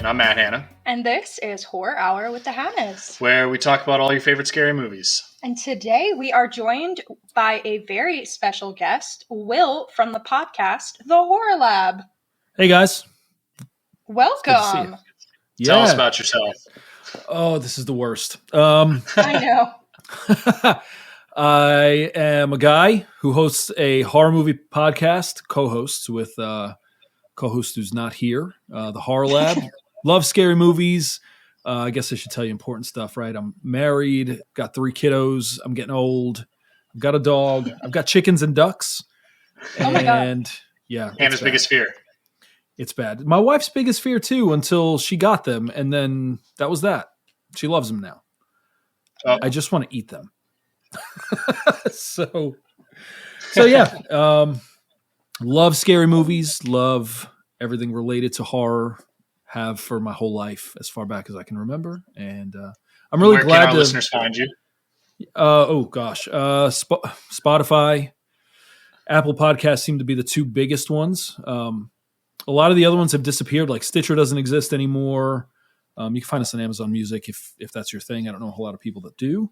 And I'm Matt Hanna. And this is Horror Hour with the Hannas, where we talk about all your favorite scary movies. And today we are joined by a very special guest, Will from the podcast, The Horror Lab. Hey guys. Welcome. Yeah. Tell us about yourself. Oh, this is the worst. I know. I am a guy who hosts a horror movie podcast, co-hosts with co-host who's not here, The Horror Lab. Love scary movies. I guess I should tell you important stuff, right? I'm married, got 3 kiddos. I'm getting old. I've got a dog. I've got chickens and ducks. Oh my God. Yeah. Hannah's biggest fear. It's bad. My wife's biggest fear too, until she got them. And then that was that. She loves them now. Oh. I just want to eat them. So yeah. Love scary movies. Love everything related to horror. Have for my whole life, as far back as I can remember. And I'm really glad can our listeners find you? Spotify, Apple Podcasts seem to be the 2 biggest ones. A lot of the other ones have disappeared. Like Stitcher doesn't exist anymore. You can find us on Amazon Music if that's your thing. I don't know a whole lot of people that do.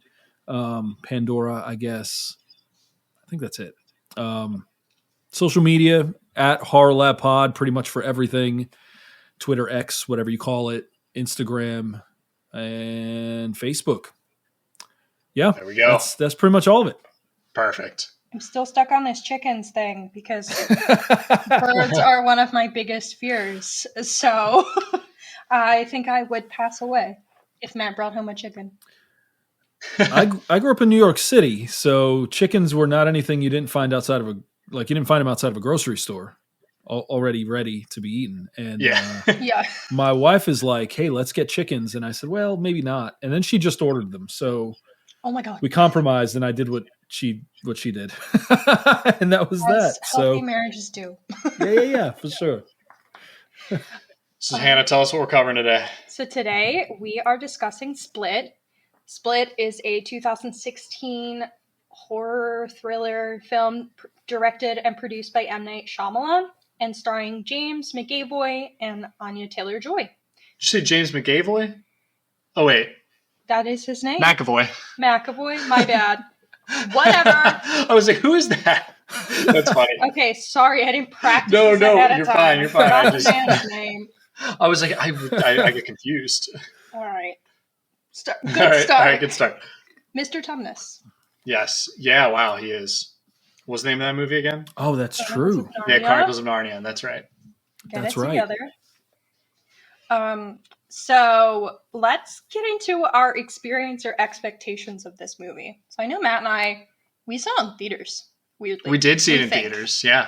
Pandora, I guess. I think that's it. Social media at Horror Lab Pod, pretty much for everything. Twitter, X, whatever you call it, Instagram, and Facebook. Yeah, there we go. That's pretty much all of it. Perfect. I'm still stuck on this chickens thing because birds are one of my biggest fears. So I think I would pass away if Matt brought home a chicken. I grew up in New York City, so chickens were not anything you didn't find outside of you didn't find them outside of a grocery store. Already ready to be eaten. And yeah. My wife is like, hey, let's get chickens. And I said, well, maybe not. And then she just ordered them. So oh my God, we compromised and I did what she did. And that was that. Healthy marriages do. Yeah, for sure. So Hannah, tell us what we're covering today. So today we are discussing Split. Split is a 2016 horror thriller film directed and produced by M. Night Shyamalan and starring James McAvoy and Anya Taylor-Joy. Did you say James McAvoy? Oh, wait. That is his name? McAvoy, my bad. Whatever. I was like, who is that? That's funny. Okay, sorry, I didn't practice No, ahead you're of time. fine, you're fine. I just man's name. I was like, I get confused. All right. All right, good start. Mr. Tumnus. Yes. Yeah, wow, he is. What's the name of that movie again? Oh, that's true. Yeah, Chronicles of Narnia. That's right. That's right. Together. So let's get into our experience or expectations of this movie. So I know Matt and we saw it in theaters. Weirdly, we did see it in theaters. Yeah,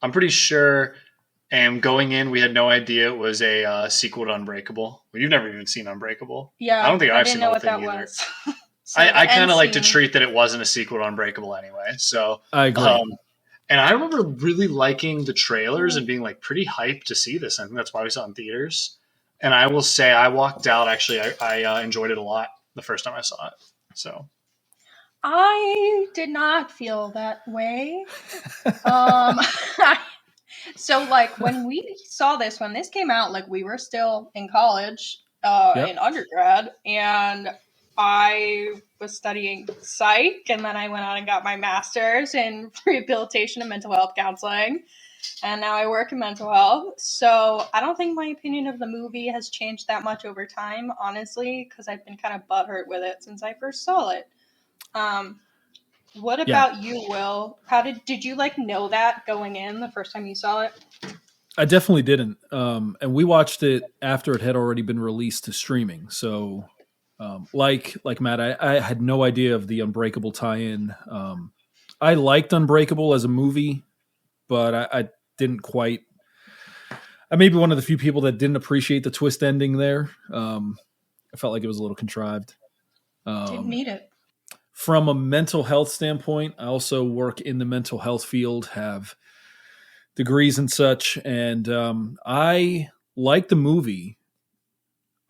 I'm pretty sure. And going in, we had no idea it was a sequel to Unbreakable. Well, you've never even seen Unbreakable. Yeah, I don't think I've seen know the what thing that either. was. So I kind of like to treat that it wasn't a sequel to Unbreakable anyway. So I agree. And I remember really liking the trailers and being like pretty hyped to see this. I think that's why we saw it in theaters. And I will say I walked out. Actually, I enjoyed it a lot the first time I saw it. So I did not feel that way. So like when this came out, like we were still in college, in undergrad, and I was studying psych, and then I went on and got my master's in rehabilitation and mental health counseling, and now I work in mental health. So I don't think my opinion of the movie has changed that much over time, honestly, because I've been kind of butthurt with it since I first saw it. What about you, Will? How did you know that going in the first time you saw it? I definitely didn't. And we watched it after it had already been released to streaming. So like Matt, I had no idea of the Unbreakable tie-in. I liked Unbreakable as a movie, but I didn't quite. I may be one of the few people that didn't appreciate the twist ending there. I felt like it was a little contrived. Didn't need it. From a mental health standpoint, I also work in the mental health field, have degrees and such, and I like the movie.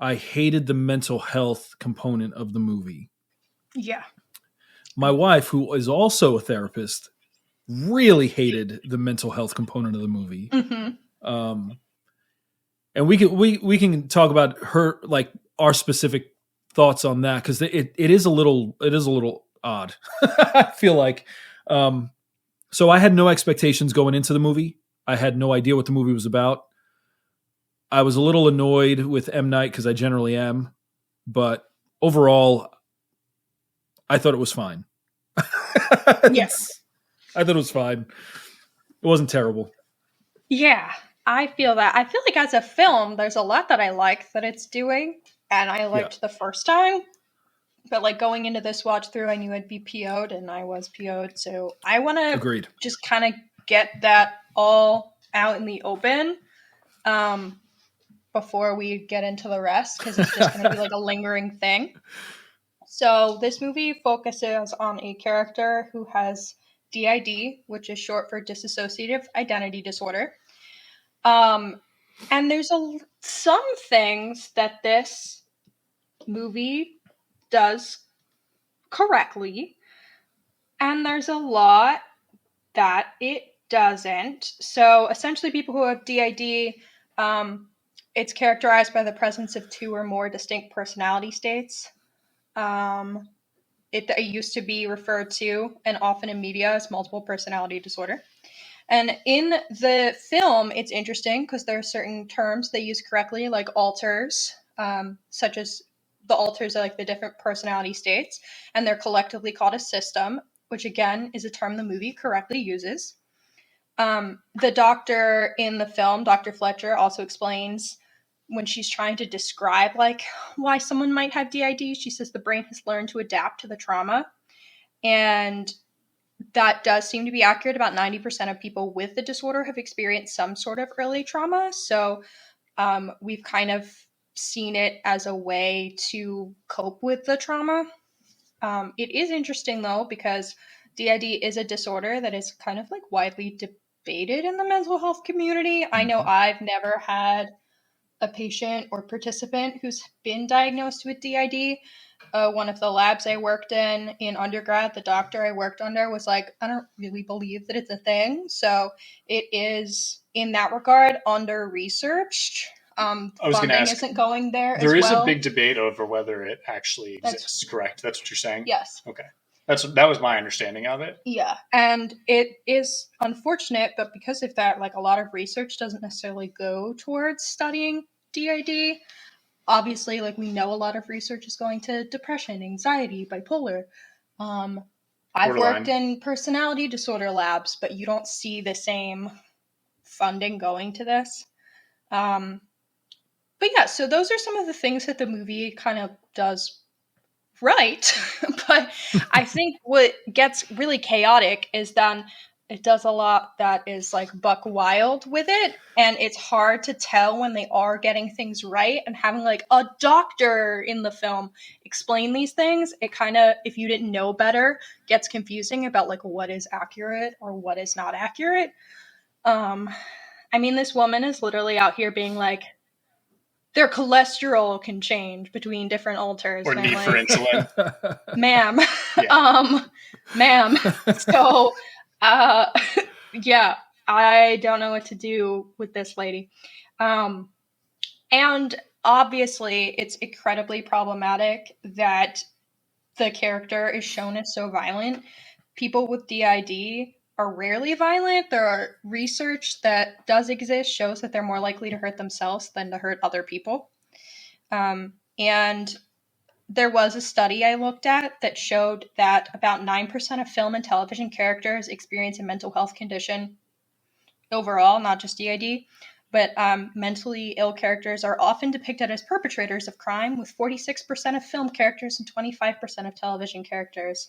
I hated the mental health component of the movie. Yeah. My wife, who is also a therapist, really hated the mental health component of the movie. Mm-hmm. And we can talk about her, like our specific thoughts on that, because it is a little odd. I feel like. So I had no expectations going into the movie. I had no idea what the movie was about. I was a little annoyed with M. Night because I generally am, but overall, I thought it was fine. Yes, I thought it was fine. It wasn't terrible. Yeah, I feel that. I feel like as a film, there's a lot that I like that it's doing, and I liked the first time. But like going into this watch through, I knew I'd be PO'd, and I was PO'd. So I want to just kind of get that all out in the open before we get into the rest, because it's just going to be like a lingering thing. So this movie focuses on a character who has DID, which is short for dissociative identity disorder. And there's some things that this movie does correctly, and there's a lot that it doesn't. So essentially, people who have DID, it's characterized by the presence of 2 or more distinct personality states. It used to be referred to, and often in media, as multiple personality disorder. And in the film, it's interesting because there are certain terms they use correctly, like alters, such as the alters are like the different personality states, and they're collectively called a system, which again is a term the movie correctly uses. The doctor in the film, Dr. Fletcher, also explains when she's trying to describe like why someone might have DID, she says the brain has learned to adapt to the trauma. And that does seem to be accurate. About 90% of people with the disorder have experienced some sort of early trauma. So we've kind of seen it as a way to cope with the trauma. It is interesting, though, because DID is a disorder that is kind of like widely debated in the mental health community. I know I've never had a patient or participant who's been diagnosed with DID. One of the labs I worked in undergrad, the doctor I worked under was like, I don't really believe that it's a thing. So it is, in that regard, under-researced. I was going to ask, isn't going there There as is well. a big debate over whether it actually exists, correct? That's what you're saying? Yes. Okay. That was my understanding of it. Yeah, and it is unfortunate, but because of that, like a lot of research doesn't necessarily go towards studying DID. Obviously, like we know a lot of research is going to depression, anxiety, bipolar. I've worked in personality disorder labs, but you don't see the same funding going to this. But yeah, so those are some of the things that the movie kind of does right. But I think what gets really chaotic is then it does a lot that is like buck wild with it, and it's hard to tell when they are getting things right. And having like a doctor in the film explain these things, it kind of, if you didn't know better, gets confusing about like what is accurate or what is not accurate. I mean, this woman is literally out here being like, their cholesterol can change between different alters. Or need for insulin. Ma'am. Yeah. Ma'am. So, yeah, I don't know what to do with this lady. And obviously, it's incredibly problematic that the character is shown as so violent. People with DID are rarely violent. There are research that does exist shows that they're more likely to hurt themselves than to hurt other people. And there was a study I looked at that showed that about 9% of film and television characters experience a mental health condition overall, not just DID. But mentally ill characters are often depicted as perpetrators of crime, with 46% of film characters and 25% of television characters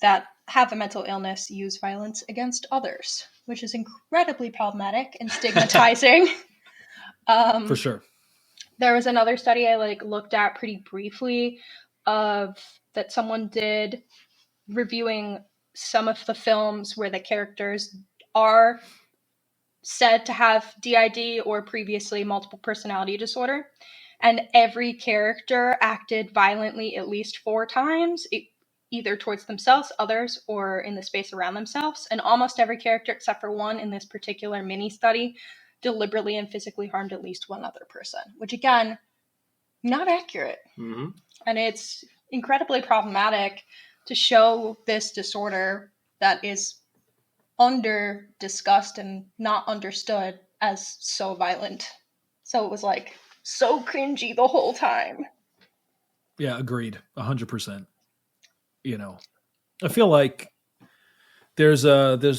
that have a mental illness use violence against others, which is incredibly problematic and stigmatizing. For sure. There was another study I looked at pretty briefly that someone did reviewing some of the films where the characters are said to have DID or previously multiple personality disorder, and every character acted violently at least 4 times, either towards themselves, others, or in the space around themselves. And almost every character except for one in this particular mini study deliberately and physically harmed at least one other person, which again, not accurate. Mm-hmm. And it's incredibly problematic to show this disorder that is under discussed and not understood as so violent. So it was like so cringy the whole time. Yeah, agreed. 100%. You know, I feel like there's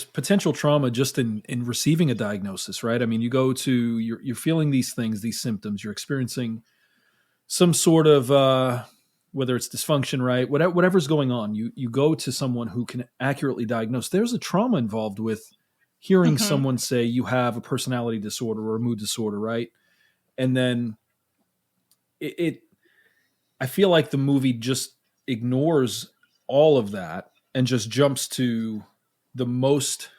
potential trauma just in receiving a diagnosis, right? I mean, you go to, you're feeling these things, these symptoms, you're experiencing some sort of, whether it's dysfunction, right? Whatever's going on, you go to someone who can accurately diagnose. There's a trauma involved with hearing someone say you have a personality disorder or a mood disorder, right? And then I feel like the movie just ignores all of that and just jumps to the most,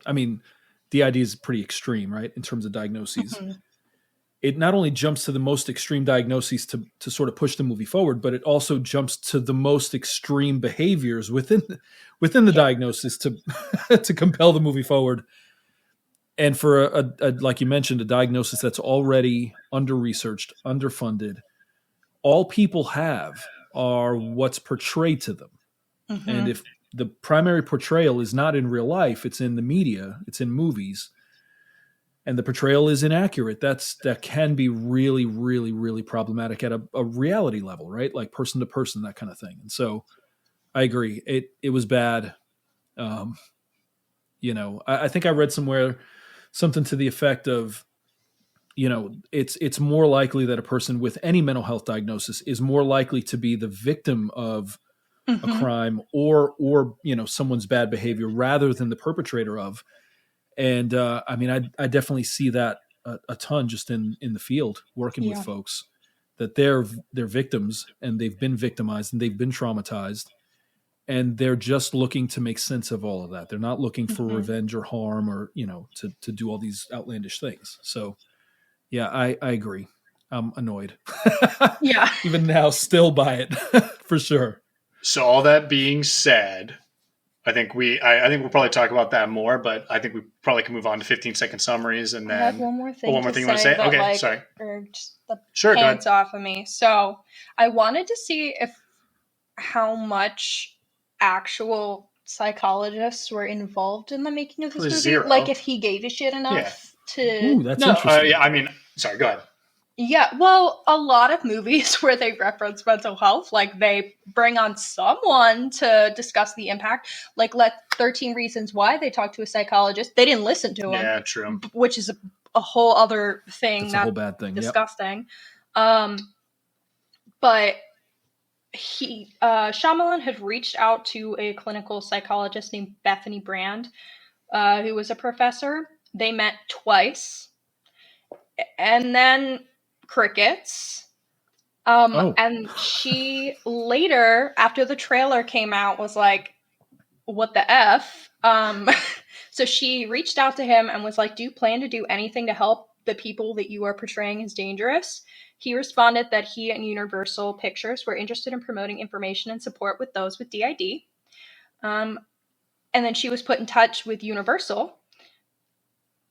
I mean, DID is pretty extreme, right? In terms of diagnoses. It not only jumps to the most extreme diagnoses to sort of push the movie forward, but it also jumps to the most extreme behaviors within the diagnosis to to compel the movie forward. And for a like you mentioned, a diagnosis that's already under-researched, underfunded, all people have are what's portrayed to them. And if the primary portrayal is not in real life, it's in the media, it's in movies, and the portrayal is inaccurate, that can be really, really, really problematic at a reality level, right? Like person to person, that kind of thing. And so I agree. It was bad. You know, I think I read somewhere something to the effect of, you know, it's more likely that a person with any mental health diagnosis is more likely to be the victim of a crime or you know, someone's bad behavior rather than the perpetrator of. And I mean, I definitely see that a ton just in the field working with folks, that they're victims and they've been victimized and they've been traumatized, and they're just looking to make sense of all of that. They're not looking for revenge or harm or, you know, to do all these outlandish things. So yeah, I agree. I'm annoyed. Yeah. Even now, still by it for sure. So all that being said, I think we'll probably talk about that more, but I think we probably can move on to 15-second summaries and then I have one more thing. one more thing you want to say? Okay, like, sorry. Urged the Sure, pants off of me. So I wanted to see how much actual psychologists were involved in the making of this movie. Zero. Like if he gave a shit enough to. Ooh, that's interesting. I mean, sorry, go ahead. Yeah, well, a lot of movies where they reference mental health, like they bring on someone to discuss the impact. Like 13 Reasons Why, they talked to a psychologist. They didn't listen to him. Yeah, true. Which is a whole other thing. That's a whole bad thing. Disgusting. Yep. But Shyamalan had reached out to a clinical psychologist named Bethany Brand, who was a professor. They met twice. And then crickets. And she later, after the trailer came out, was like, what the F? So she reached out to him and was like, do you plan to do anything to help the people that you are portraying as dangerous? He responded that he and Universal Pictures were interested in promoting information and support with those with DID. And then she was put in touch with Universal.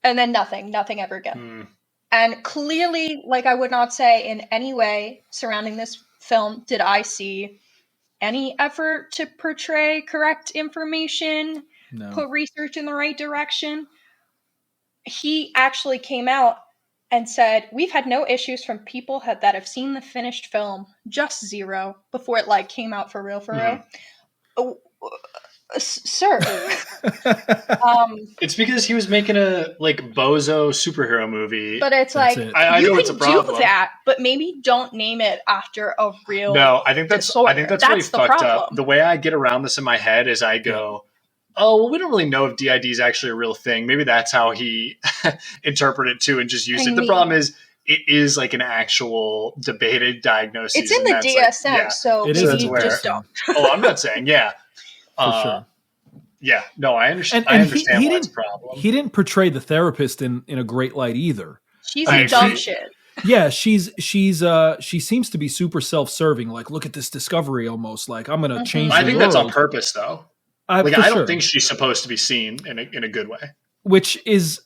And then nothing ever again. And clearly, like, I would not say in any way surrounding this film did I see any effort to portray correct information, put research in the right direction. He actually came out and said, we've had no issues from people that have seen the finished film, just zero, before it, like, came out for real. Oh, sir. It's because he was making a like bozo superhero movie. But it's like I know it's a problem. Do that, but maybe don't name it after a real. No, I think that's really fucked up. The way I get around this in my head is I go, oh, well, we don't really know if DID is actually a real thing. Maybe that's how he interpreted it too and just used it. The problem is it is like an actual debated diagnosis. It's in the DSM, so maybe just don't. Oh, I'm not saying, for sure. Yeah, no, I understand. I understand he what's the problem. He didn't portray the therapist in a great light either. She's dumb shit. Yeah, she seems to be super self-serving. Like, look at this discovery, almost like I'm going to change. I think that's on purpose, though. I don't think she's supposed to be seen in a good way. Which is,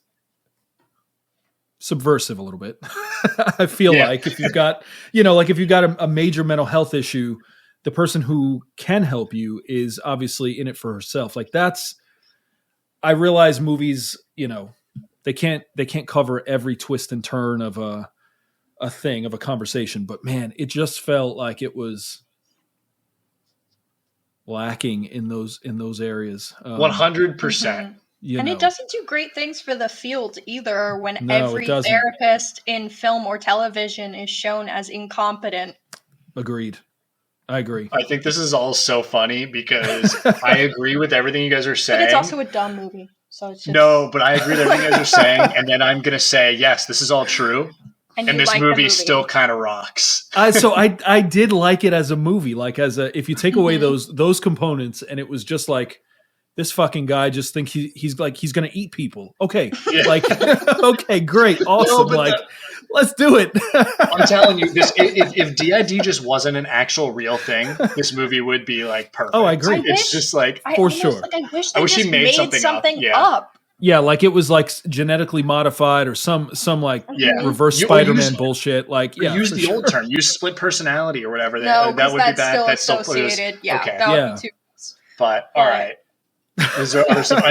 subversive a little bit. I feel like if you've got, if you've got a major mental health issue, the person who can help you is obviously in it for herself. Like I realize movies, they can't cover every twist and turn of a conversation, but man, it just felt like it was lacking in those areas. 100%. And it doesn't do great things for the field either when every therapist in film or television is shown as incompetent. Agreed. I agree. I think this is all so funny because I agree with everything you guys are saying. But it's also a dumb movie. So it's just... No, but I agree with everything you guys are saying. And then I'm going to say, yes, this is all true. And this like movie still kind of rocks. So I did like it as a movie. Like if you take away those components and it was just like, this fucking guy just think he's going to eat people. Okay. Yeah. Like, okay, great. Awesome. Let's do it. I'm telling you, if DID just wasn't an actual real thing, this movie would be like perfect. Oh, I agree. It's just like, for sure. I wish he made something up. Yeah, like it was like genetically modified or some like reverse Spider-Man bullshit. Like use the old term, use split personality or whatever. No, that would be bad. That's associated. Yeah. Okay. That would be too. But all right. Is there other stuff?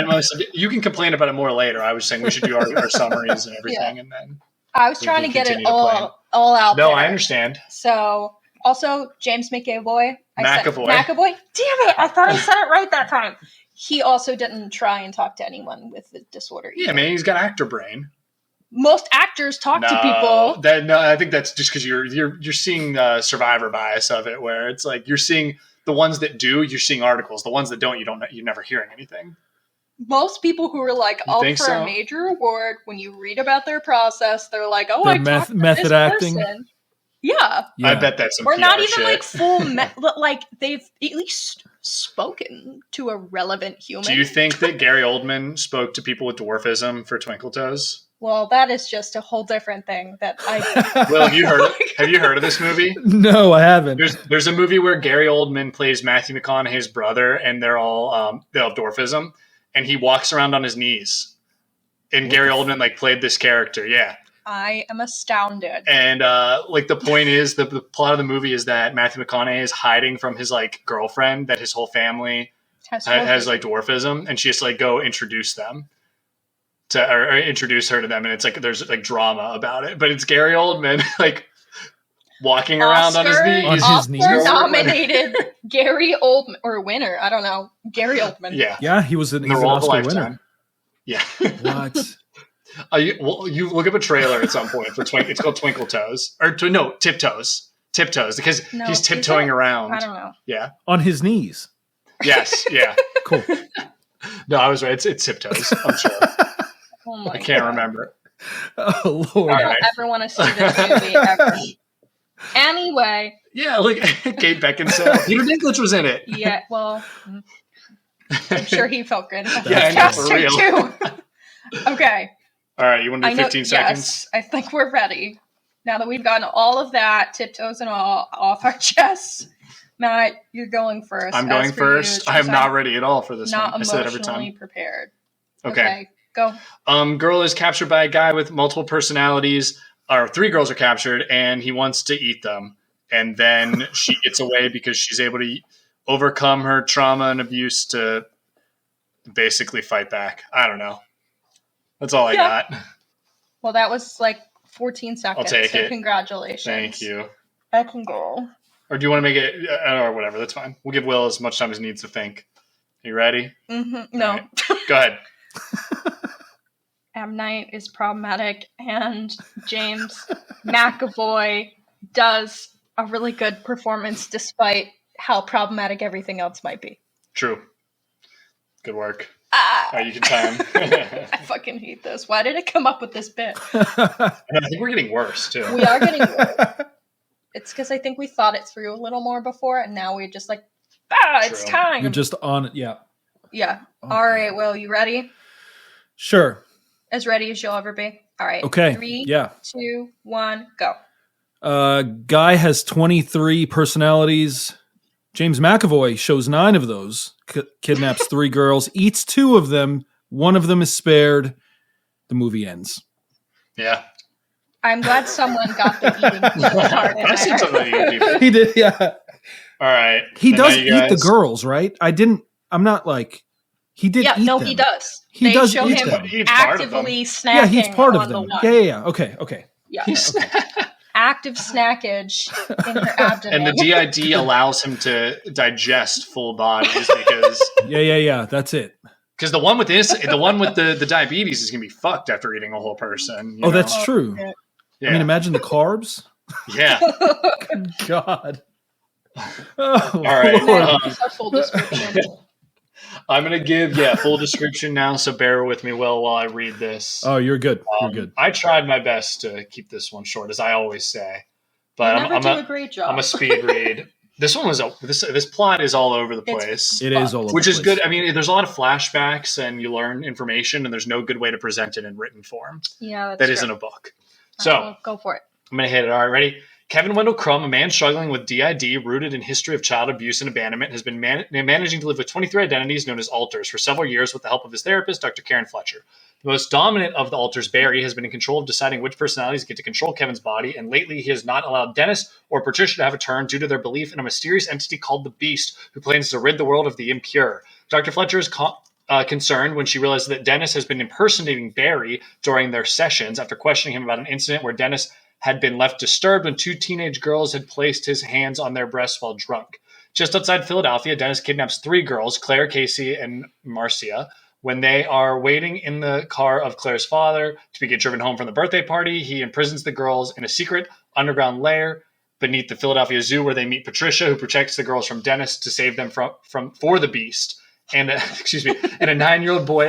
You can complain about it more later. I was saying we should do our summaries and everything, and then I was trying to get it all out. No, there. I understand. So also James McAvoy. McAvoy. Damn it! I thought I said it right that time. He also didn't try and talk to anyone with the disorder either. Yeah, man, he's got actor brain. Most actors talk to people. I think that's just because you're seeing survivor bias of it, where it's like you're seeing the ones that do, you're seeing articles. The ones that don't, you're never hearing anything. Most people who are like up for a major award, when you read about their process, they're like, "Oh, I talked to method this acting." Person. Yeah, I bet that's some or PR not even shit. like full, like they've at least spoken to a relevant human. Do you think that Gary Oldman spoke to people with dwarfism for Twinkle Toes? Well, that is just a whole different thing that I... Will, have you heard of this movie? No, I haven't. There's a movie where Gary Oldman plays Matthew McConaughey's brother, and they're all they have dwarfism, and he walks around on his knees. And Gary Oldman played this character, yeah. I am astounded. And the point is, the plot of the movie is that Matthew McConaughey is hiding from his girlfriend that his whole family has dwarfism, and she has to go introduce them. Or introduce her to them, and it's there's drama about it, but it's Gary Oldman walking around on his knees. On his knees. Nominated Gary Oldman, or winner, I don't know, Gary Oldman. Yeah, he was an Oscar winner. Yeah. What? You look up a trailer at some point for it's called Twinkle Toes, or Tiptoes, because he's tiptoeing around. I don't know. Yeah, on his knees. Yes. Yeah. Cool. No, I was right. It's Tiptoes. I'm sure. I can't remember. Oh, Lord. I don't ever want to see this movie ever. Anyway. Yeah, Kate Beckinsale. Peter Dinklage was in it. Yeah, well, I'm sure he felt good about yeah, that for real. Too. Okay. All right, you want to do 15 seconds? Yes, I think we're ready. Now that we've gotten all of that, tiptoes and all, off our chests. Matt, you're going first. I'm going first. I'm not ready at all for this one. I said it every time. Not emotionally prepared. Okay. Go. Girl is captured by a guy with multiple personalities, or 3 girls are captured, and he wants to eat them. And then she gets away because she's able to overcome her trauma and abuse to basically fight back. I don't know. That's all I got. Well, that was 14 seconds. I'll take it. Congratulations. Thank you. I can go. Or do you want to make it, or whatever, that's fine. We'll give Will as much time as he needs to think. Are you ready? Mm-hmm. No. Right. Go ahead. M. Night is problematic, and James McAvoy does a really good performance despite how problematic everything else might be. True. Good work. You can time. I fucking hate this. Why did I come up with this bit? I think we're getting worse, too. We are getting worse. It's because I think we thought it through a little more before, and now we're just it's time. You're just on it, yeah. Yeah. All right, Will, you ready? Sure. As ready as you'll ever be. All right. Okay. 3, yeah. 2, 1, go. Guy has 23 personalities. James McAvoy shows 9 of those. Kidnaps 3 girls, eats 2 of them. 1 of them is spared. The movie ends. Yeah. I'm glad someone got the eating part in I've seen there. some of the eating people. He did, yeah. All right. He And does now eat you the guys- girls, right? I'm not like, he did Yeah, eat no, them. he does. He They does show eat him them. He eats part of them. actively snacking Yeah, he's part of on them. the one. Yeah. Okay. Yeah. He's- Active snackage in her abdomen. And the DID allows him to digest full bodies because Yeah. That's it. the one with the diabetes is gonna be fucked after eating a whole person. you know? That's true. shit. Yeah. I mean, imagine the carbs. yeah. Good God. Oh, All right. Lord. That's our full description. I'm gonna give full description now, so bear with me, Will, while I read this. Oh, you're good. You're good. I tried my best to keep this one short, as I always say, but You never do a great job. I'm a speed read. This one was this plot is all over the place, It is all over which the is place. good. I mean, there's a lot of flashbacks, and you learn information, and there's no good way to present it in written form. Yeah, that's That true. isn't a book. All So right, well, go for it. I'm gonna hit it. All right, ready? Kevin Wendell Crumb, a man struggling with DID, rooted in history of child abuse and abandonment, has been managing to live with 23 identities known as alters for several years with the help of his therapist, Dr. Karen Fletcher. The most dominant of the alters, Barry, has been in control of deciding which personalities get to control Kevin's body, and lately he has not allowed Dennis or Patricia to have a turn due to their belief in a mysterious entity called the Beast, who plans to rid the world of the impure. Dr. Fletcher is concerned when she realizes that Dennis has been impersonating Barry during their sessions after questioning him about an incident where Dennis had been left disturbed when two teenage girls had placed his hands on their breasts while drunk. Just outside Philadelphia, Dennis kidnaps 3 girls, Claire, Casey, and Marcia. When they are waiting in the car of Claire's father to get driven home from the birthday party, he imprisons the girls in a secret underground lair beneath the Philadelphia Zoo, where they meet Patricia, who protects the girls from Dennis to save them for the Beast. And excuse me, and a 9-year-old boy,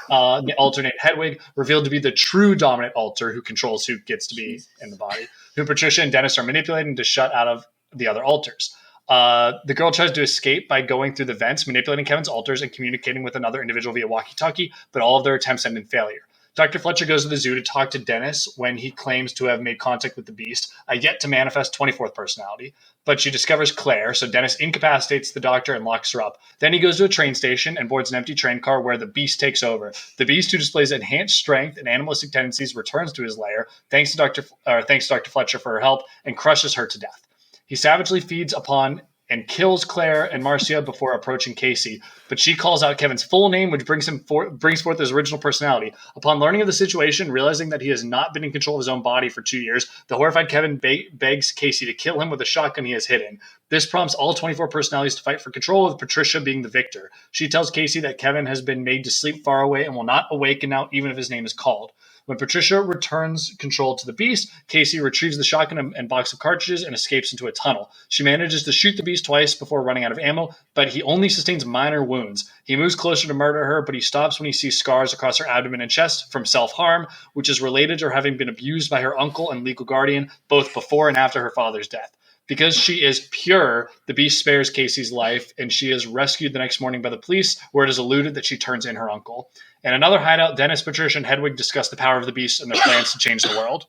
the alternate Hedwig, revealed to be the true dominant alter who controls who gets to be in the body, who Patricia and Dennis are manipulating to shut out of the other alters. The girl tries to escape by going through the vents, manipulating Kevin's alters, and communicating with another individual via walkie-talkie, but all of their attempts end in failure. Dr. Fletcher goes to the zoo to talk to Dennis when he claims to have made contact with the Beast, a yet-to-manifest 24th personality. But she discovers Claire, so Dennis incapacitates the doctor and locks her up. Then he goes to a train station and boards an empty train car where the Beast takes over. The Beast, who displays enhanced strength and animalistic tendencies, returns to his lair, thanks to Dr. Fletcher for her help, and crushes her to death. He savagely feeds upon and kills Claire and Marcia before approaching Casey, but she calls out Kevin's full name, which brings forth his original personality. Upon learning of the situation, realizing that he has not been in control of his own body for 2 years, the horrified Kevin begs Casey to kill him with a shotgun he has hidden. This prompts all 24 personalities to fight for control, with Patricia being the victor. She tells Casey that Kevin has been made to sleep far away and will not awaken now, even if his name is called. When Patricia returns control to the Beast, Casey retrieves the shotgun and box of cartridges and escapes into a tunnel. She manages to shoot the Beast twice before running out of ammo, but he only sustains minor wounds. He moves closer to murder her, but he stops when he sees scars across her abdomen and chest from self-harm, which is related to her having been abused by her uncle and legal guardian, both before and after her father's death. Because she is pure, the Beast spares Casey's life, and she is rescued the next morning by the police, where it is alluded that she turns in her uncle. In another hideout, Dennis, Patricia, and Hedwig discuss the power of the Beast and their plans to change the world.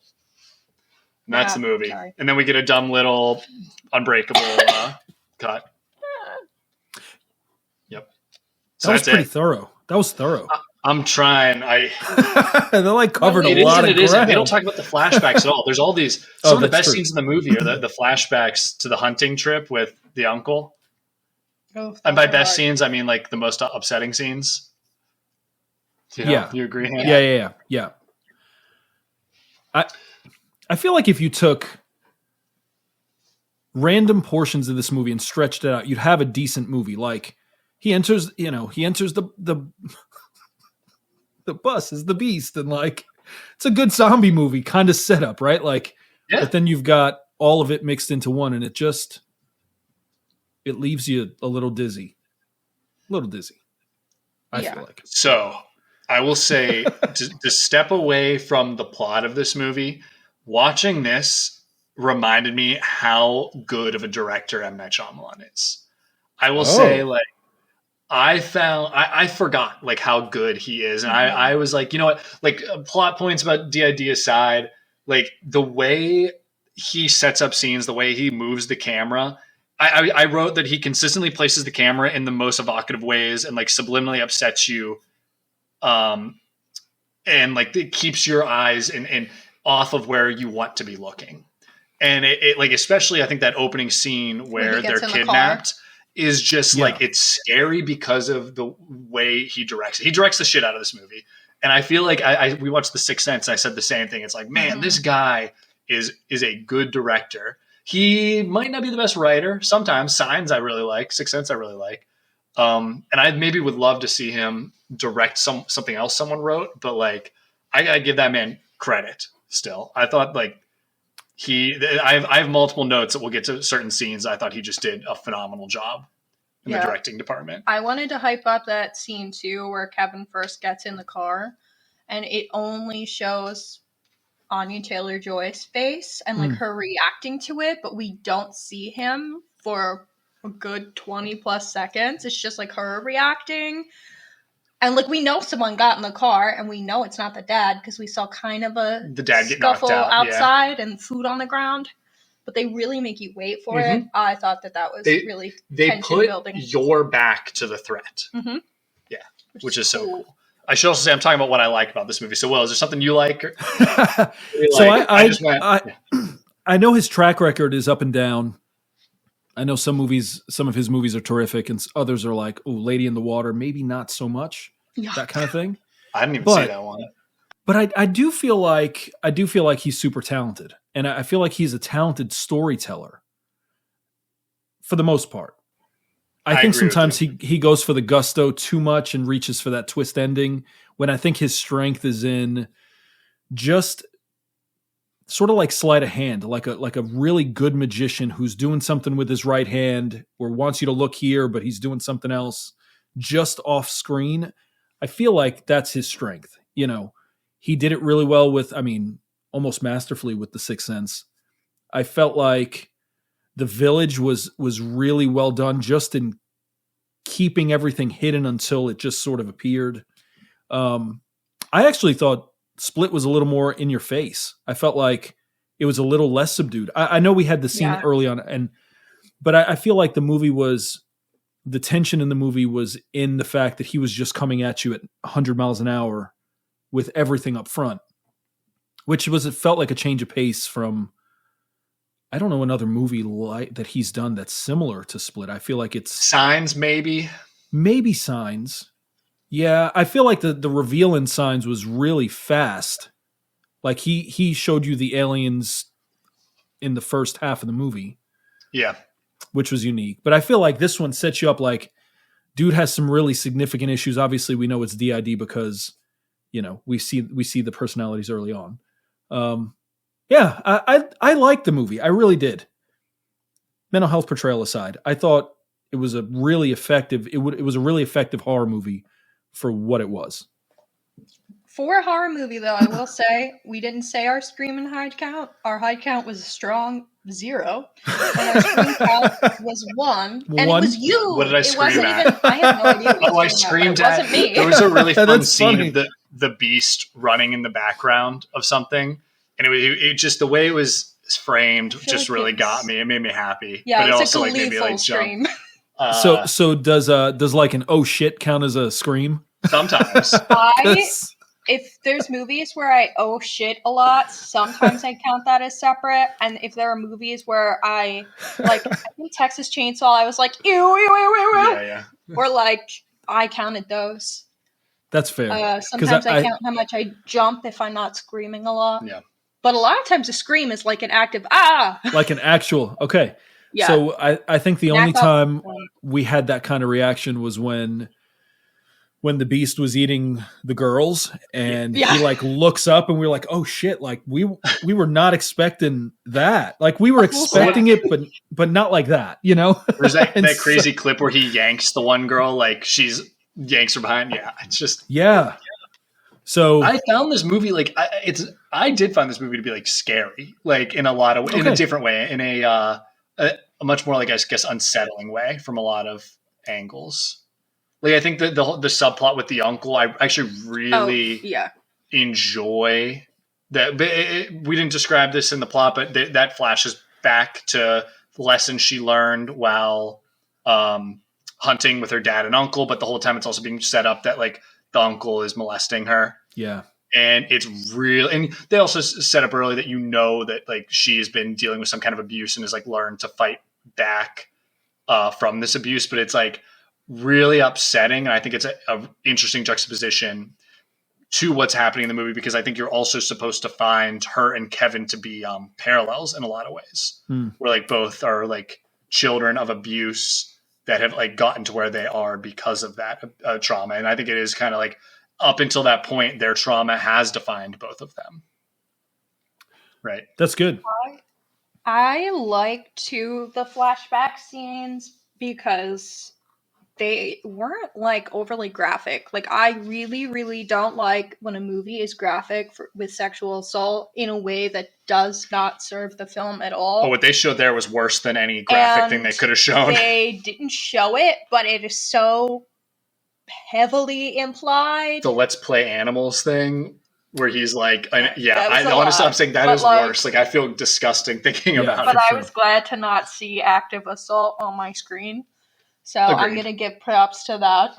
And that's the movie. Sorry. And then we get a dumb little Unbreakable cut. Yep. So That was that's pretty it. thorough. That was thorough. I'm trying. They like covered It a lot isn't. of It isn't. They ground. don't talk about the flashbacks at all. There's all these. Oh, Some of the that's best true. scenes in the movie are the flashbacks to the hunting trip with the uncle. Oh, And by those are best hard. scenes, I mean like the most upsetting scenes. You know, Yeah. You agree? Hanna? Yeah. I feel like if you took random portions of this movie and stretched it out, you'd have a decent movie. Like he enters the the bus is the Beast, and like it's a good zombie movie kind of setup, right? Like, Yeah. but then you've got all of it mixed into one, and it leaves you a little dizzy. I Yeah. feel like. So I will say to step away from the plot of this movie, watching this reminded me how good of a director M. Night Shyamalan is. I will say, like, I forgot like how good he is. And I was like, you know what, like plot points about DID aside, like the way he sets up scenes, the way he moves the camera, I wrote that he consistently places the camera in the most evocative ways and like subliminally upsets you. And like it keeps your eyes and off of where you want to be looking. And it like, especially I think that opening scene where they're kidnapped is just like, it's scary because of the way he directs it. He directs the shit out of this movie. And I feel like we watched The Sixth Sense. And I said the same thing. It's like, man, this guy is a good director. He might not be the best writer. Sometimes Signs I really like. Sixth Sense I really like. And I maybe would love to see him direct something else someone wrote. But like, I gotta give that man credit still. I thought like I have multiple notes that we'll get to certain scenes. I thought he just did a phenomenal job in the directing department. I wanted to hype up that scene too, where Kevin first gets in the car and it only shows Anya Taylor-Joy's face and like her reacting to it, but we don't see him for a good 20 plus seconds. It's just like her reacting. And like we know someone got in the car and we know it's not the dad because we saw kind of the dad scuffle outside and food on the ground. But they really make you wait for it. I thought that was really tension building. They put your back to the threat. Yeah, which is so cool. I should also say I'm talking about what I like about this movie. So, Will, is there something you like? I know his track record is up and down. I know some of his movies are terrific, and others are like, "Oh, Lady in the Water," maybe not so much, that kind of thing. I didn't even see that one. But I do feel like he's super talented, and I feel like he's a talented storyteller for the most part. I think sometimes he goes for the gusto too much and reaches for that twist ending when I think his strength is in just sort of like sleight of hand, like a really good magician who's doing something with his right hand or wants you to look here, but he's doing something else just off screen. I feel like that's his strength. You know, he did it really well almost masterfully with The Sixth Sense. I felt like The Village was really well done just in keeping everything hidden until it just sort of appeared. I actually thought Split was a little more in your face. I felt like it was a little less subdued. I know we had the scene early on, but I feel like the tension in the movie was in the fact that he was just coming at you at 100 miles an hour with everything up front, it felt like a change of pace from, I don't know, another movie that he's done that's similar to Split. I feel like it's Signs, maybe Signs. Yeah, I feel like the reveal in Signs was really fast. Like he showed you the aliens in the first half of the movie. Yeah. Which was unique. But I feel like this one sets you up like, dude has some really significant issues. Obviously, we know it's DID because, you know, we see the personalities early on. Yeah, I liked the movie. I really did. Mental health portrayal aside, I thought it was a really effective. It was a really effective horror movie for what it was. For a horror movie, though, I will say we didn't say our scream and hide count. Our hide count was a strong 0, and our scream count was 1. And it was you. What did I scream at? I have no idea. I screamed at. It wasn't me. There was a really fun scene of the beast running in the background of something. And it just, the way it was framed just really got me. It made me happy. Yeah, but it it's also like a lethal scream. So does like an oh shit count as a scream? Sometimes. If there's movies where I oh shit a lot, sometimes I count that as separate. And if there are movies where I think Texas Chainsaw, I was like ew, ew, ew, ew, ew. Yeah. Or like I counted those. That's fair. Sometimes I count how much I jump if I'm not screaming a lot. Yeah. But a lot of times a scream is like an active ah. Like an actual, okay. Yeah. So I think the only time we had that kind of reaction was when the beast was eating the girls and he like looks up and we're like, oh shit, like we were not expecting that. Like we were expecting it, but not like that, you know? There's that crazy clip where he yanks the one girl, like yanks her behind. Yeah. It's just. Yeah. So I found this movie I did find this movie to be like scary, like in a lot of in a different way, in a much more like I guess unsettling way from a lot of angles. Like I think the subplot with the uncle, I actually really enjoy that. We didn't describe this in the plot, but that flashes back to the lessons she learned while hunting with her dad and uncle. But the whole time it's also being set up that like the uncle is molesting her. Yeah. And it's real. And they also set up early that that like she has been dealing with some kind of abuse and has like learned to fight back from this abuse. But it's like really upsetting. And I think it's a interesting juxtaposition to what's happening in the movie, because I think you're also supposed to find her and Kevin to be parallels in a lot of ways, where like both are like children of abuse that have like gotten to where they are because of that trauma. And I think it is kind of like, up until that point, their trauma has defined both of them. Right. That's good. I like too the flashback scenes because they weren't like overly graphic. Like I really, really don't like when a movie is graphic with sexual assault in a way that does not serve the film at all. Oh, what they showed there was worse than any graphic thing they could have shown. They didn't show it, but it is so heavily implied. The let's play animals thing where he's like, honestly, I'm saying that is like, worse. Like I feel disgusting thinking about it. But I was glad to not see active assault on my screen. So agreed. I'm going to give props to that.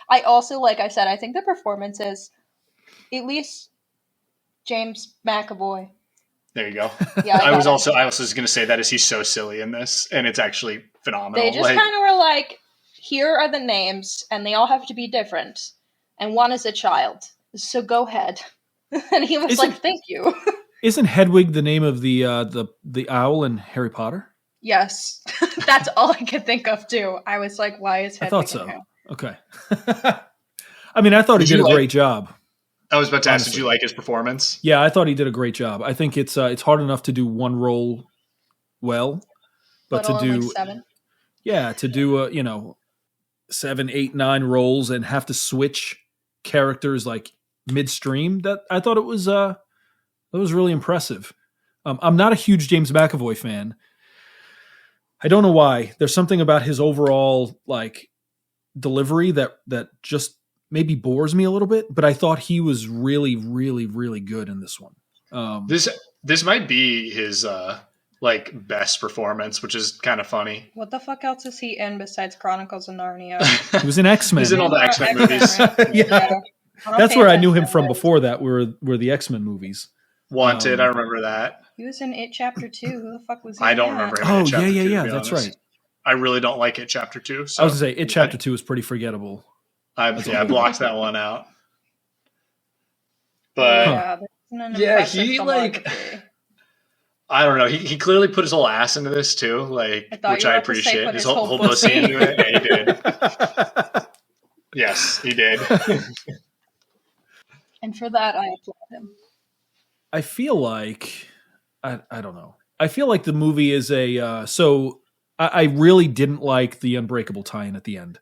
I also, like I said, I think the performances, at least James McAvoy. There you go. Yeah, I was also going to say that he's so silly in this, and it's actually phenomenal. They just kind of were like, here are the names, and they all have to be different. And one is a child. So go ahead. And he was like, thank you. Isn't Hedwig the name of the owl in Harry Potter? Yes. That's all I could think of, too. I was like, why is Hedwig? I thought so. Okay. I mean, I thought he did a great job. I was about to ask, did you like his performance? Yeah, I thought he did a great job. I think it's hard enough to do one role well, but to do... like 7? Yeah, to do, 7, 8, 9 roles and have to switch characters like midstream. That I thought it was really impressive. I'm not a huge James McAvoy fan. I don't know why. There's something about his overall like delivery that just maybe bores me a little bit. But I thought he was really, really, really good in this one. This might be his like best performance, which is kind of funny. What the fuck else is he in besides Chronicles of Narnia? He was in X-Men. He's in all the X-Men movies. Yeah. That's where I knew him from before that were the X-Men movies. Wanted, I remember that. He was in It Chapter 2. Who the fuck was he? I don't remember him in It Chapter 2. Yeah, that's right. I really don't like It Chapter 2. So I was going to say, It Chapter 2 is pretty forgettable. I blocked that one out. But he like... I don't know. He clearly put his whole ass into this too, like, which I appreciate. His whole pussy into it. Yeah, he did. Yes, he did. And for that, I applaud him. I feel like I don't know. I feel like the movie is I really didn't like the Unbreakable tie-in at the end.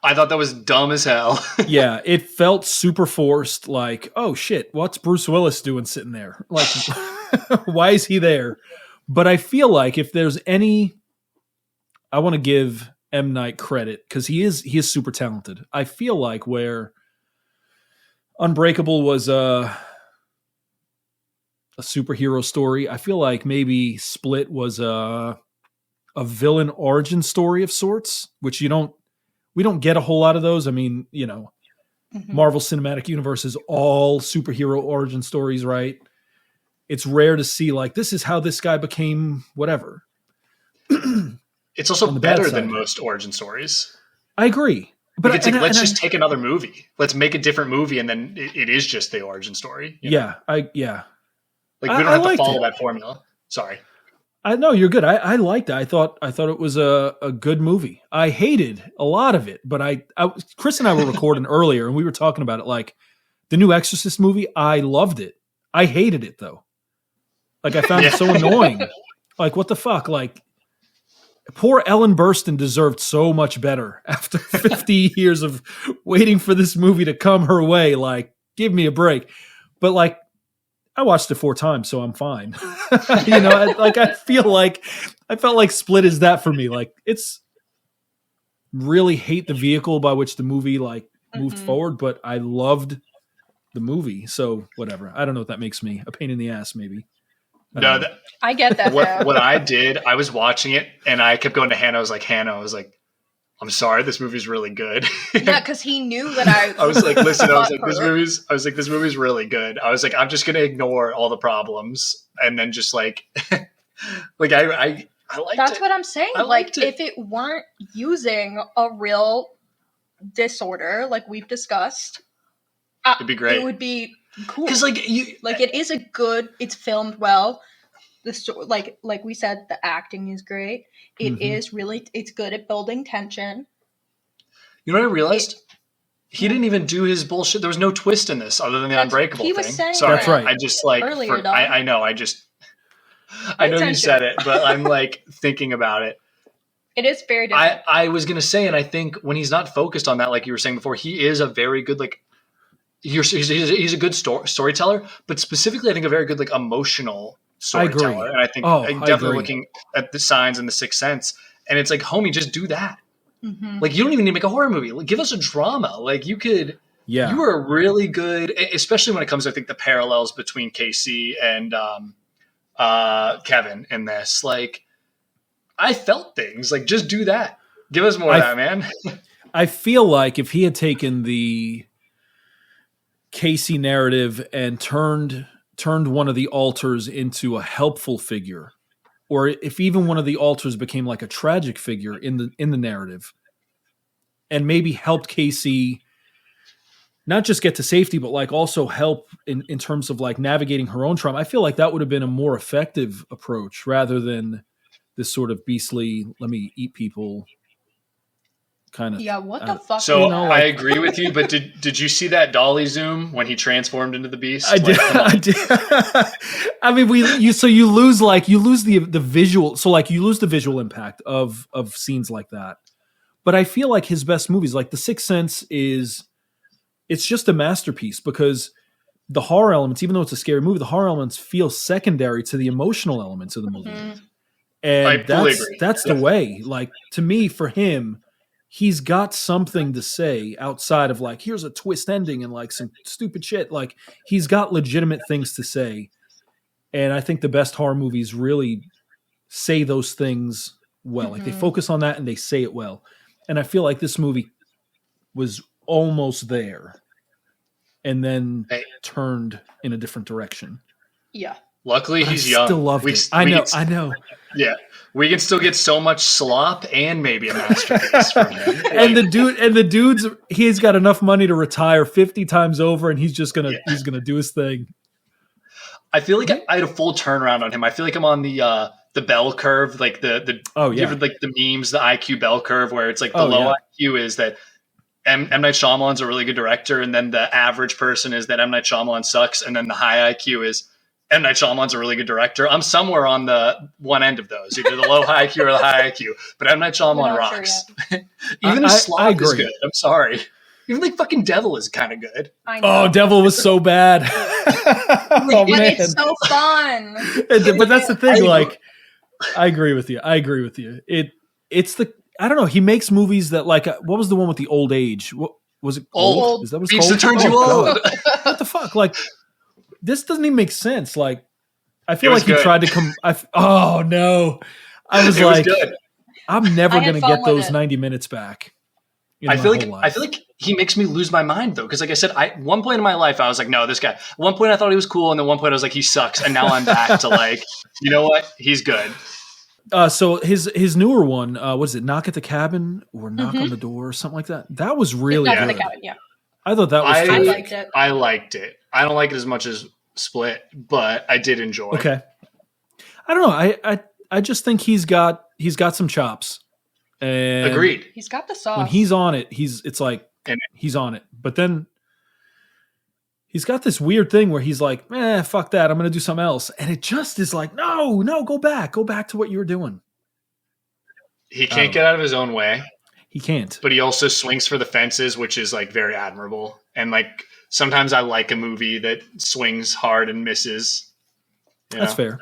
I thought that was dumb as hell. Yeah, it felt super forced. Like, oh shit, what's Bruce Willis doing sitting there? Like, why is he there? But I feel like if there's any, I want to give M. Night credit because he is super talented. I feel like where Unbreakable was a superhero story, I feel like maybe Split was a villain origin story of sorts, which we don't get a whole lot of those. I mean, Marvel Cinematic Universe is all superhero origin stories, right? It's rare to see like, this is how this guy became whatever. It's also better than most origin stories. I agree. But let's just take another movie. Let's make a different movie, and then it is just the origin story. Yeah. Like, we don't have to follow that formula. Sorry. I know you're good. I liked it. I thought it was a good movie. I hated a lot of it, but Chris and I were recording earlier and we were talking about it. Like the new Exorcist movie, I loved it. I hated it though. Like I found it so annoying. Like what the fuck? Like poor Ellen Burstyn deserved so much better after 50 years of waiting for this movie to come her way. Like give me a break. But like, I watched it 4 times, so I'm fine. I felt like Split is that for me. Like it's really hate the vehicle by which the movie like moved forward, but I loved the movie. So whatever. I don't know if that makes me a pain in the ass, maybe. I get that. What I did, I was watching it and I kept going to Hanna. I was like, I'm sorry, this movie's really good. Yeah, because he knew that I was like, listen, I was like, her. this movie's really good. I was like, I'm just gonna ignore all the problems and then just like, like I liked That's it. what I'm saying. I Like, liked it. if it weren't using a real disorder, like we've discussed, It'd be great. It would be cool. Because like it is it's filmed well. Like we said, the acting is great. It is really, it's good at building tension. You know what I realized? He didn't even do his bullshit. There was no twist in this other than the Unbreakable he was thing. saying Sorry, That's right. I just like earlier, I know. I know you said it, but I'm like thinking about it. It is very different. I was gonna say, and I think when he's not focused on that, like you were saying before, he is a very good like. He's a good storyteller, but specifically, I think a very good like emotional storyteller. And I think definitely looking at the signs and the Sixth Sense, and it's like, homie, just do that. Mm-hmm. Like, you don't even need to make a horror movie. Like, give us a drama. Like, you could. Yeah, you are really good, especially when it comes to, I think, the parallels between Casey and Kevin in this. Like, I felt things. Like, just do that. Give us more of that, man. I feel like if he had taken the Casey narrative and turned one of the alters into a helpful figure, or if even one of the alters became like a tragic figure in the narrative, and maybe helped Casey not just get to safety, but like also help in terms of like navigating her own trauma, I feel like that would have been a more effective approach rather than this sort of beastly, let me eat people kind of. Yeah, what the fuck? So I agree with you, but did you see that dolly zoom when he transformed into the beast? I did. I did. I mean, you lose the visual. So like you lose the visual impact of scenes like that. But I feel like his best movies, like The Sixth Sense, it's just a masterpiece because the horror elements, even though it's a scary movie, the horror elements feel secondary to the emotional elements of the movie. Mm-hmm. And that's the way. Like, to me, for him, he's got something to say outside of like, here's a twist ending and like some stupid shit. Like, he's got legitimate things to say. And I think the best horror movies really say those things well. Like, they focus on that and they say it well. And I feel like this movie was almost there and then turned in a different direction. Yeah. Luckily, he's young. Still loved it. I know. Yeah, we can still get so much slop and maybe a masterpiece from him. And the dude's he's got enough money to retire 50 times over, and he's just gonna do his thing. I feel like I had a full turnaround on him. I feel like I'm on the bell curve, like like the memes, the IQ bell curve, where it's like the low IQ is that M. Night Shyamalan's a really good director, and then the average person is that M. Night Shyamalan sucks, and then the high IQ is M. Night Shyamalan's a really good director. I'm somewhere on the one end of those, either the low high IQ or the high IQ. But M. Night Shyamalan rocks. Sure even his slop is good. I'm sorry. Even like fucking Devil is kind of good. Oh, Devil was so bad. But it's so fun. But that's the thing. Like, I agree with you. It's the, I don't know. He makes movies that like, what was the one with the old age? What was it? Old? Is that what's called? Turns you old. What the fuck? Like, this doesn't even make sense. Like, I feel like he tried to come. Oh no! I was like, I'm never going to get those 90 minutes back. I feel like he makes me lose my mind though, because like I said, one point in my life I was like, no, this guy. At one point I thought he was cool, and then one point I was like, he sucks, and now I'm back to like, you know what? He's good. So his newer one, what is it? Knock at the Cabin or Knock on the Door or something like that. That was really good. Knock at the Cabin, yeah. I thought that was. I liked it. I liked it. I don't like it as much as Split, but I did enjoy. Okay. I don't know. I just think he's got some chops. And agreed. He's got the sauce. When he's on it, he's on it. But then he's got this weird thing where he's like, fuck that. I'm going to do something else. And it just is like, no, go back to what you were doing. He can't get out of his own way. He can't. But he also swings for the fences, which is like very admirable. And like, sometimes I like a movie that swings hard and misses. That's fair.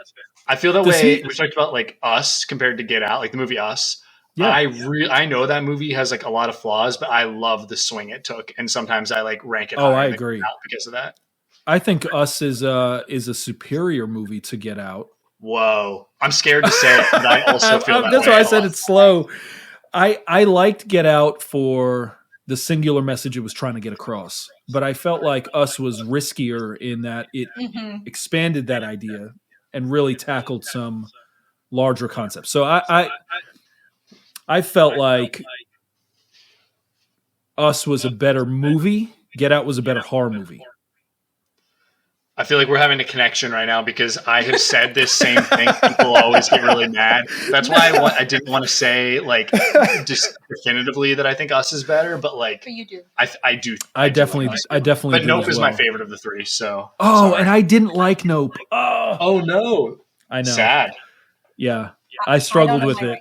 I feel that way. We talked about like Us compared to Get Out, like the movie Us. Yeah. I know that movie has like a lot of flaws, but I love the swing it took, and sometimes I like rank it. I agree because of that. I think Us is a superior movie to Get Out. Whoa, I'm scared to say it, but I also feel that that's way why I said it's slow. I liked Get Out for the singular message it was trying to get across, but I felt like Us was riskier in that it expanded that idea and really tackled some larger concepts. So I felt like Us was a better movie. Get Out was a better horror movie. I feel like we're having a connection right now because I have said this same thing. People always get really mad. That's why I didn't want to say like just definitively that I think Us is better, but like But you do. I do. I definitely. But do Nope as is well. my favorite of the three. So and I didn't like Nope. oh no, I know. sad. Yeah, I struggled I with it.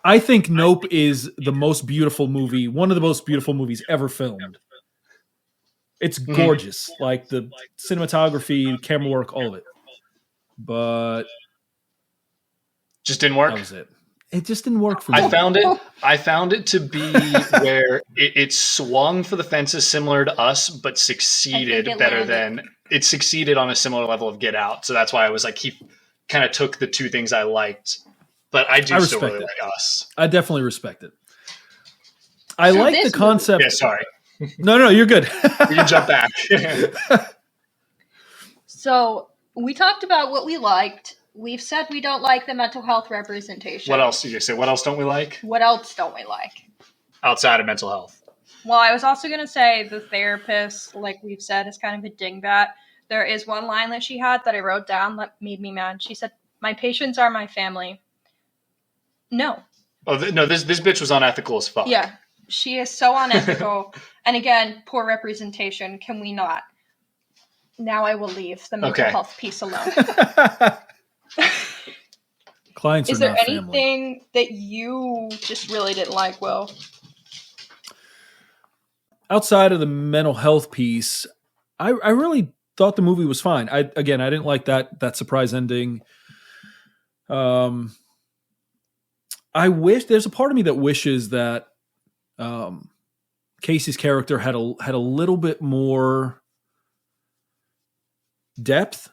I think Nope is the most beautiful movie, one of the most beautiful movies ever filmed. It's gorgeous, like the cinematography, camera work, all of it. But just didn't work. That was it. It just didn't work for me. I found it to be where it swung for the fences similar to Us, but succeeded better than it succeeded on a similar level of Get Out. So that's why I was like, he kind of took the two things I liked, but I still really like Us. I definitely respect it. I like the concept. Yeah, sorry. No, you're good. We can jump back. So we talked about what we liked. We've said we don't like the mental health representation. What else did you say? What else don't we like? What else don't we like? Outside of mental health. Well, I was also going to say the therapist, like we've said, is kind of a dingbat. There is one line that she had that I wrote down that made me mad. She said, "My patients are my family." No. Oh, no, this bitch was unethical as fuck. Yeah. She is so unethical. And again, poor representation. Can we not? Now I will leave the mental health piece alone. Clients is are there not anything family. that you just really didn't like, Will? Outside of the mental health piece, I really thought the movie was fine. I didn't like that surprise ending. I wish there's a part of me that wishes that Casey's character had a little bit more depth.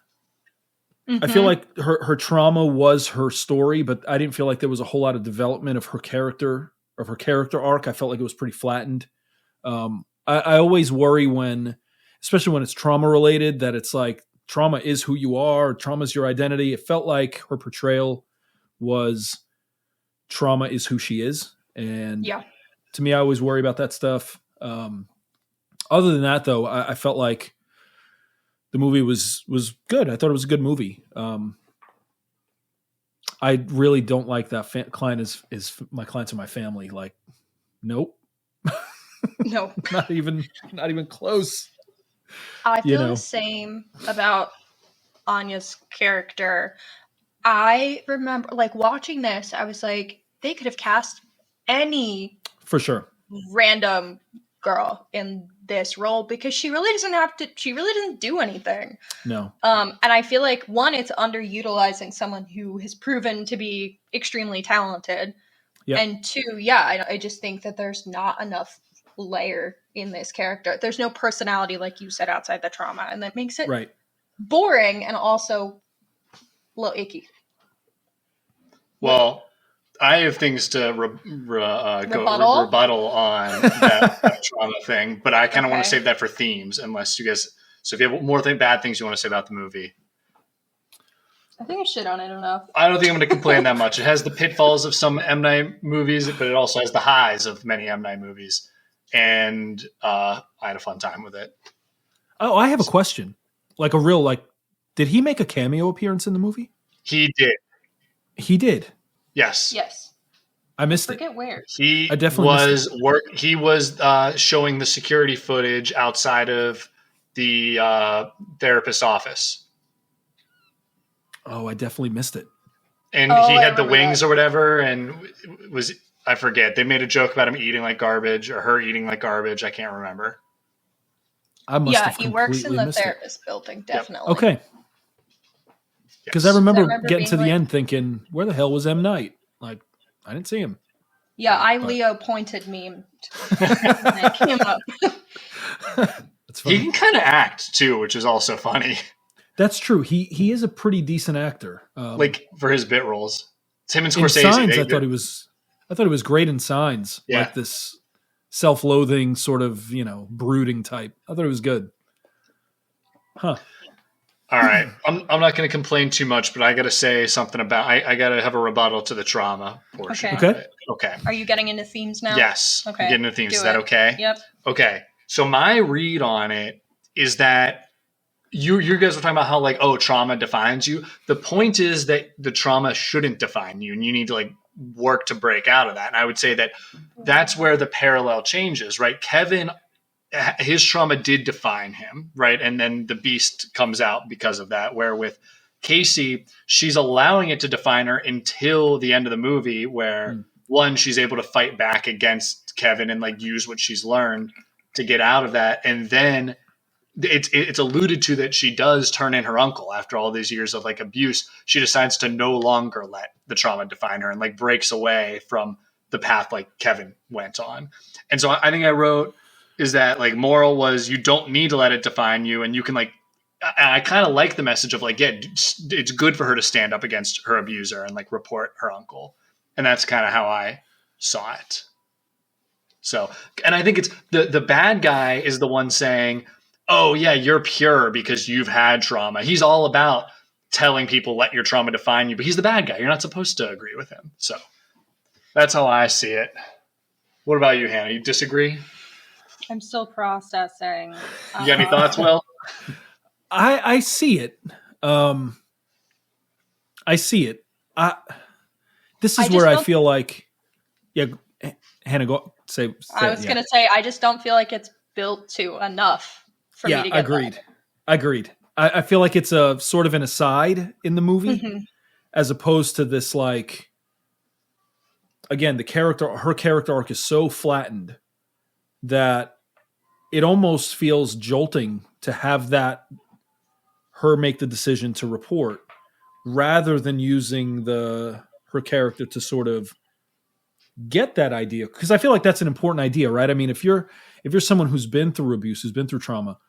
Mm-hmm. I feel like her trauma was her story, but I didn't feel like there was a whole lot of development of her character arc. I felt like it was pretty flattened. I always worry especially when it's trauma related, that it's like trauma is who you are, trauma is your identity. It felt like her portrayal was trauma is who she is. And to me, I always worry about that stuff. Other than that, though, I felt like the movie was good. I thought it was a good movie. I really don't like that client is my clients are my family. Like, nope. No. not even close. I feel the same about Anya's character. I remember like watching this, I was like, they could have cast any for sure random girl in this role because she really doesn't do anything. No. And I feel like one, it's underutilizing someone who has proven to be extremely talented. Yep. And two, I just think that there's not enough layer in this character. There's no personality, like you said, outside the trauma, and that makes it boring and also a little icky. Well, I have things to rebuttal on that trauma thing, but I kind of want to save that for themes, unless you guys. So if you have more bad things you want to say about the movie, I think I shit on it enough. I don't think I'm going to complain that much. It has the pitfalls of some M. Night movies, but it also has the highs of many M. Night movies, and I had a fun time with it. Oh, I have a question. Like a real did he make a cameo appearance in the movie? He did. He did. Yes. I missed it. Forget where. He was showing the security footage outside of the therapist's office. Oh, I definitely missed it. And he had the wings or whatever, and I forget. They made a joke about him eating like garbage or her eating like garbage. I can't remember. He works in the therapist building, definitely. Yep. Okay. Because I remember getting to the end thinking, where the hell was M. Night? Like, I didn't see him. Yeah, Leo pointed memed. And it came up. That's funny. He can kind of act, too, which is also funny. That's true. He is a pretty decent actor. For his bit roles. It's him and Scorsese. In Signs, I thought he was... I thought it was great in signs, Yeah. like this self-loathing sort of, brooding type. I thought it was good. Huh. All right. I'm not going to complain too much, but I got to say something about, I got to have a rebuttal to the trauma portion. Okay. Okay. Are you getting into themes now? Yes. Okay. I'm getting into themes. Do Is that it. okay? Yep. Okay. So my read on it is that you guys were talking about how like, oh, trauma defines you. The point is that the trauma shouldn't define you, and you need to like work to break out of that. And I would say that that's where the parallel changes, right? Kevin, his trauma did define him, right? And then the beast comes out because of that. Where with Casey, she's allowing it to define her until the end of the movie, where one, she's able to fight back against Kevin and like use what she's learned to get out of that. And then it's alluded to that she does turn in her uncle after all these years of like abuse. She decides to no longer let the trauma define her and like breaks away from the path like Kevin went on. And so I think I wrote is that like moral was you don't need to let it define you, and you can like, I kind of like the message of like, yeah, it's good for her to stand up against her abuser and like report her uncle. And that's kind of how I saw it. So, and I think it's the bad guy is the one saying, oh yeah, you're pure because you've had trauma. He's all about telling people, let your trauma define you, but he's the bad guy. You're not supposed to agree with him. So that's how I see it. What about you, Hannah? You disagree? I'm still processing. You got any thoughts, Will? I see it. I see it. This is where I feel like, yeah, Hannah, go say. I was going to say, I just don't feel like it's built to enough for me to get agreed. Agreed. I feel like it's a sort of an aside in the movie, as opposed to this like, again, her character arc is so flattened that it almost feels jolting to have her make the decision to report rather than using her character to sort of get that idea. Because I feel like that's an important idea, right? I mean, if you're someone who's been through abuse, who's been through trauma,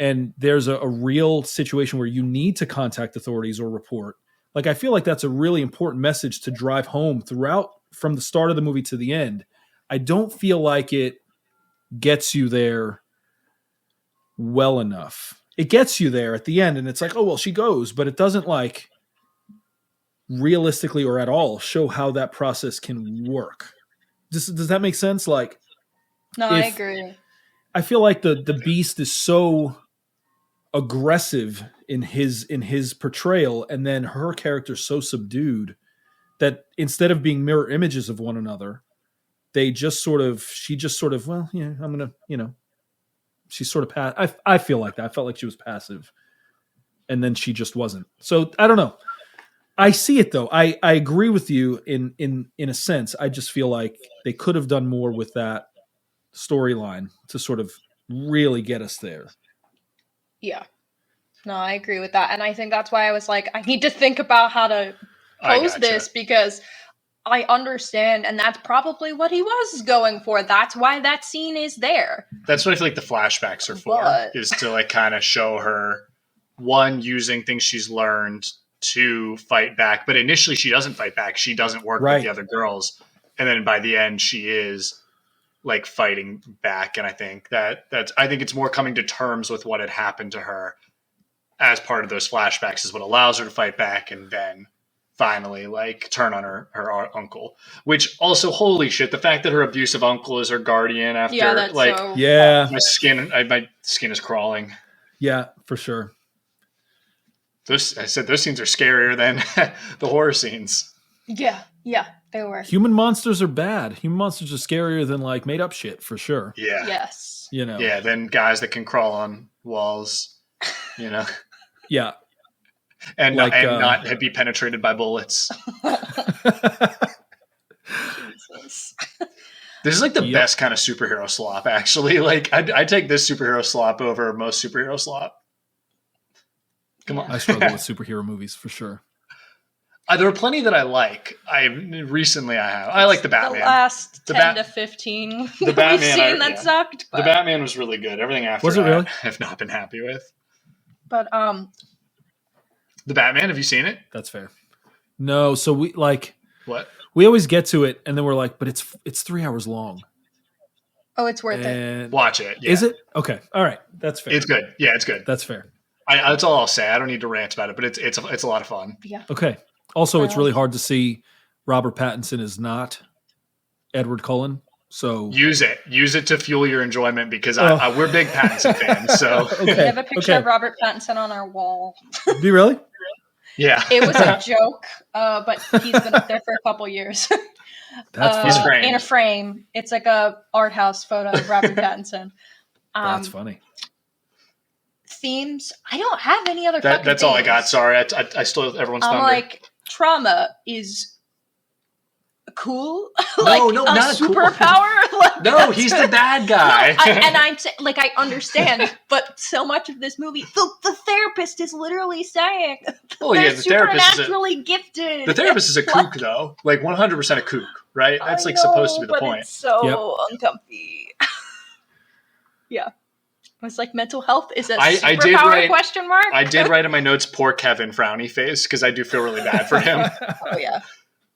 and there's a real situation where you need to contact authorities or report, like I feel like that's a really important message to drive home throughout from the start of the movie to the end. I don't feel like it gets you there well enough. It gets you there at the end and it's like, oh, well, she goes, but it doesn't like realistically or at all show how that process can work. Does that make sense? Like, no, I agree. I feel like the beast is so aggressive in his portrayal, and then her character's so subdued that instead of being mirror images of one another, she just sort of, well, yeah, I'm going to, she's sort of I feel like that. I felt like she was passive, and then she just wasn't. So I don't know. I see it though. I agree with you in a sense. I just feel like they could have done more with that storyline to sort of really get us there. Yeah. No, I agree with that. And I think that's why I was like, I need to think about how to pose this, because I understand, and that's probably what he was going for. That's why that scene is there. That's what I feel like the flashbacks are for, is to like kind of show her, one, using things she's learned to fight back. But initially she doesn't fight back. She doesn't work with the other girls. And then by the end she is like fighting back. And I think I think it's more coming to terms with what had happened to her as part of those flashbacks is what allows her to fight back and then finally like turn on her uncle, which also, holy shit, the fact that her abusive uncle is her guardian after my skin is crawling. Yeah, for sure. I said those scenes are scarier than the horror scenes. Yeah, they were. Human monsters are bad. Human monsters are scarier than like made up shit for sure. Yeah. Yes. Yeah, then guys that can crawl on walls, Yeah. And not be penetrated by bullets. Jesus. This is like the best kind of superhero slop, actually. Like I take this superhero slop over most superhero slop. Come on. I struggle with superhero movies for sure. There are plenty that I like. I like the Batman. The last 10 to 15 the Batman, we've seen that sucked. But... The Batman was really good. Everything after was it really? I have not been happy with. But the Batman, have you seen it? That's fair. No, so we like what? We always get to it, and then we're like, but it's 3 hours long. Oh, it's worth it. And Watch it. Yeah. is it? Okay. All right. That's fair. It's good. Yeah, it's good. That's fair. That's all I'll say. I don't need to rant about it, but it's a lot of fun. Yeah. Okay. Also, it's really hard to see Robert Pattinson is not Edward Cullen. So use it to fuel your enjoyment, because we're big Pattinson fans. So okay. We have a picture of Robert Pattinson on our wall. Do you really? Yeah. It was a joke, but he's been up there for a couple years. That's funny. In a frame. It's like a art house photo of Robert Pattinson. That's funny. Themes. I don't have any other. That's themes. all I got. Sorry, I stole everyone's thunder. Like, trauma is cool. No, like not a superpower. Cool. Like, no, he's the bad guy. I'm saying, like, I understand, but so much of this movie, the therapist is literally saying, "Oh yeah, the therapist supernaturally gifted." The therapist is a kook, though, like 100% a kook, right? That's supposed to be the point. It's so uncomfy. Yeah. It's like mental health is a superpower question mark. I did write in my notes, poor Kevin frowny face, because I do feel really bad for him. Oh yeah.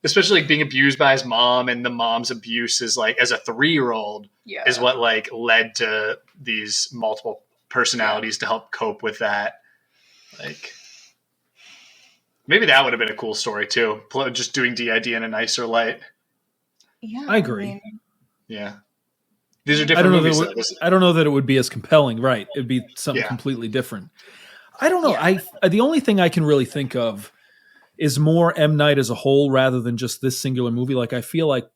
Especially like being abused by his mom, and the mom's abuse is like as a 3-year-old is what like led to these multiple personalities to help cope with that. Like maybe that would have been a cool story too. Just doing DID in a nicer light. Yeah, I agree. Yeah. These are different movies. I don't know that it would be as compelling, right? It'd be something completely different. I don't know. Yeah. The only thing I can really think of is more M. Night as a whole rather than just this singular movie. Like, I feel like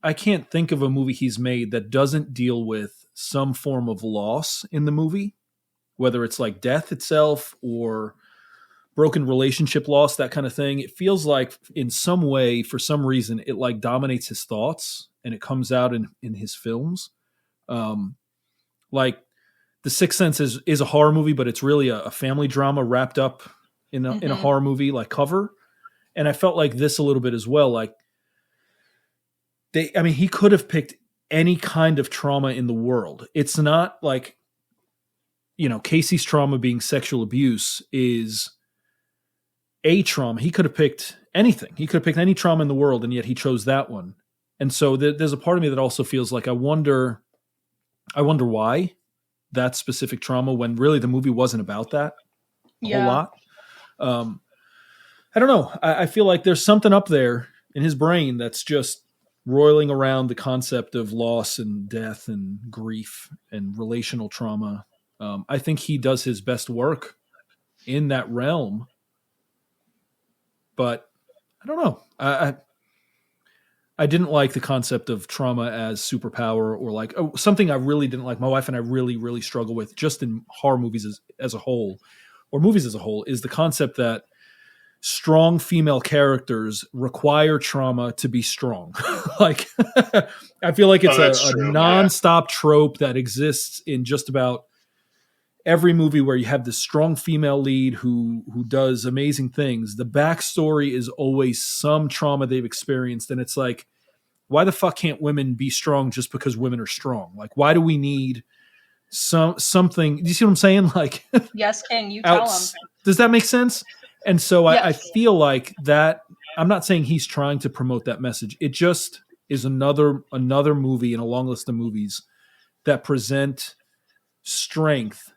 I can't think of a movie he's made that doesn't deal with some form of loss in the movie, whether it's like death itself or broken relationship loss, that kind of thing. It feels like in some way, for some reason, it like dominates his thoughts and it comes out in his films. Like The Sixth Sense is a horror movie, but it's really a family drama wrapped up in a horror movie like cover. And I felt like this a little bit as well. Like he could have picked any kind of trauma in the world. It's not like, Casey's trauma being sexual abuse is a trauma. He could have picked anything. He could have picked any trauma in the world, and yet he chose that one. And so there's a part of me that also feels like I wonder why that specific trauma, when really the movie wasn't about that a whole lot. I don't know. I feel like there's something up there in his brain that's just roiling around the concept of loss and death and grief and relational trauma. I think he does his best work in that realm, but I don't know. I didn't like the concept of trauma as superpower, or like something I really didn't like. My wife and I really, really struggle with just in horror movies as a whole, or movies as a whole, is the concept that strong female characters require trauma to be strong. Like, I feel like it's a nonstop trope that exists in just about every movie where you have this strong female lead who does amazing things. The backstory is always some trauma they've experienced. And it's like, why the fuck can't women be strong just because women are strong? Like, why do we need something? Do you see what I'm saying? Like, yes, can you tell them? Does that make sense? And so I feel like that, I'm not saying he's trying to promote that message. It just is another movie in a long list of movies that present strength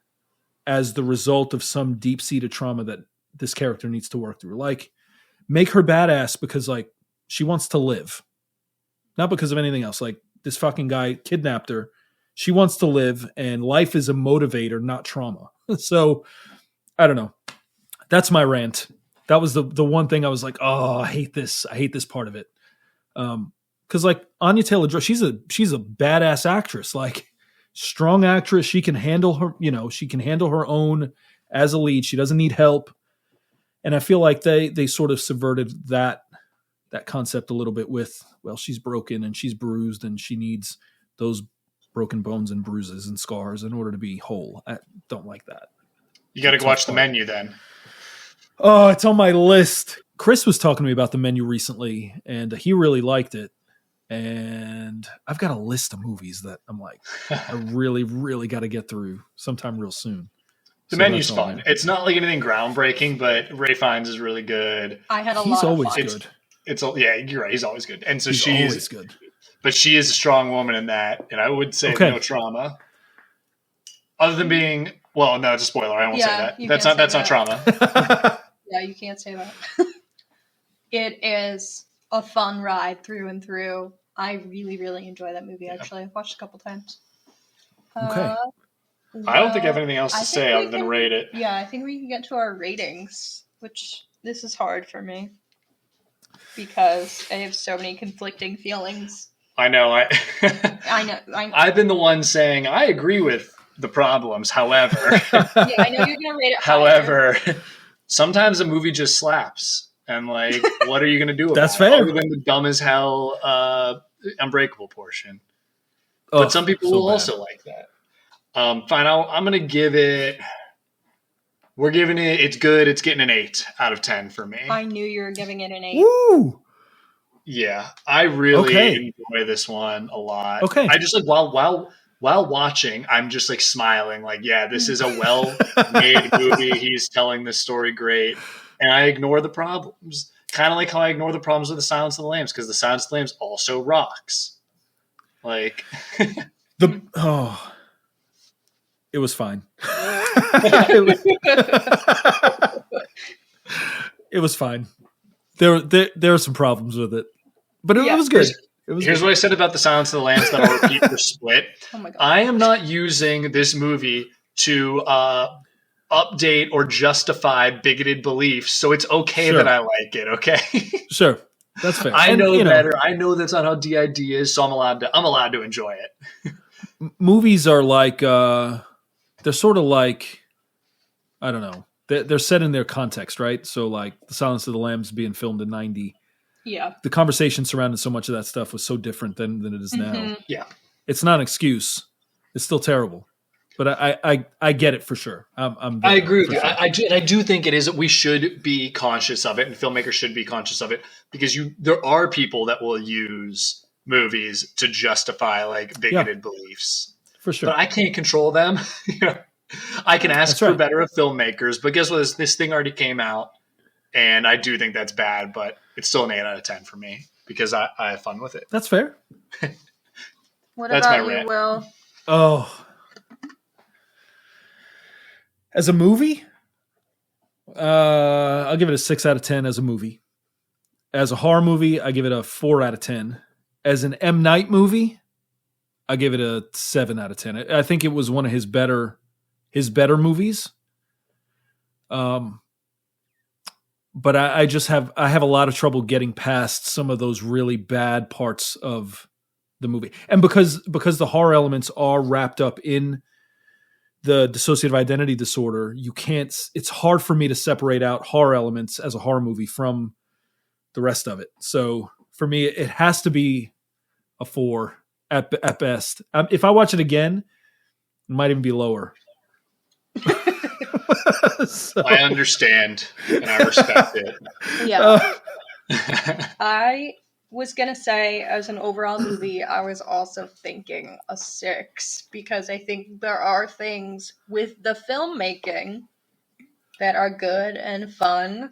as the result of some deep-seated trauma that this character needs to work through. Like, make her badass because, like, she wants to live. Not because of anything else. Like, this fucking guy kidnapped her. She wants to live, and life is a motivator, not trauma. So, I don't know. That's my rant. That was the one thing I was like, oh, I hate this. I hate this part of it. Because, like, Anya Taylor-Joy, she's a badass actress. Like, strong actress. She can handle her, she can handle her own as a lead. She doesn't need help. And I feel like they sort of subverted that concept a little bit with, well, she's broken and she's bruised and she needs those broken bones and bruises and scars in order to be whole. I don't like that. You got to go watch The Menu then. Oh, it's on my list. Chris was talking to me about The Menu recently, and he really liked it. And I've got a list of movies that I'm like, I really, really got to get through sometime real soon. The Menu's fun. It's not like anything groundbreaking, but Ray Fiennes is really good. I had a lot of fun. He's always good. Yeah, you're right. He's always good, and so He's always good. But she is a strong woman in that, and I would say no trauma, other than being. Well, no, it's a spoiler. I won't say that. That's not trauma. Yeah, you can't say that. It is a fun ride through and through. I really, really enjoy that movie. Actually, I've watched it a couple times. Okay. I don't think I have anything else to say other than rate it. Yeah, I think we can get to our ratings, which this is hard for me because I have so many conflicting feelings. I know. I know. I've been the one saying I agree with the problems. However, yeah, I know you're gonna rate it. However, sometimes a movie just slaps, and like, what are you gonna do about That's it? fair. Other than the dumb as hell Unbreakable portion. But some people will also like that. Fine. I'm gonna give it. We're giving it. It's good. It's getting an 8 out of 10 for me. I knew you were giving it an 8. Woo! Yeah, I really enjoy this one a lot. Okay. I just like while watching, I'm just like smiling, like, yeah, this is a well-made movie. He's telling this story great, and I ignore the problems, kind of like how I ignore the problems with The Silence of the Lambs, because The Silence of the Lambs also rocks. Like it was fine. It was fine. There are some problems with it, but it was good. Here's what I said about The Silence of the Lambs that I'll repeat for Split. Oh my God. I am not using this movie to update or justify bigoted beliefs, so it's okay that I like it. Okay, sure, that's fair. I know better. I know that's not how DID is, so I'm allowed to enjoy it. Movies are like they're sort of like, I don't know. They're set in their context, right? So like The Silence of the Lambs being filmed in 90. Yeah. The conversation surrounding so much of that stuff was so different than it is now. Yeah. It's not an excuse. It's still terrible. But I get it for sure. I agree with you. Sure. I do think it is. We should be conscious of it, and filmmakers should be conscious of it, because there are people that will use movies to justify like bigoted beliefs. For sure. But I can't control them. I can ask for better of filmmakers, but guess what? This thing already came out, and I do think that's bad, but it's still an 8 out of 10 for me because I have fun with it. That's fair. What about you, Will? Oh. As a movie, I'll give it a 6 out of 10 as a movie. As a horror movie, I give it a 4 out of 10. As an M. Night movie, I give it a 7 out of 10. I think it was one of his better movies. But I have a lot of trouble getting past some of those really bad parts of the movie. And because the horror elements are wrapped up in the dissociative identity disorder, it's hard for me to separate out horror elements as a horror movie from the rest of it. So for me, it has to be a 4 at best. If I watch it again, it might even be lower. So. I understand and I respect it. Yeah. I was going to say, as an overall movie, I was also thinking a 6, because I think there are things with the filmmaking that are good and fun,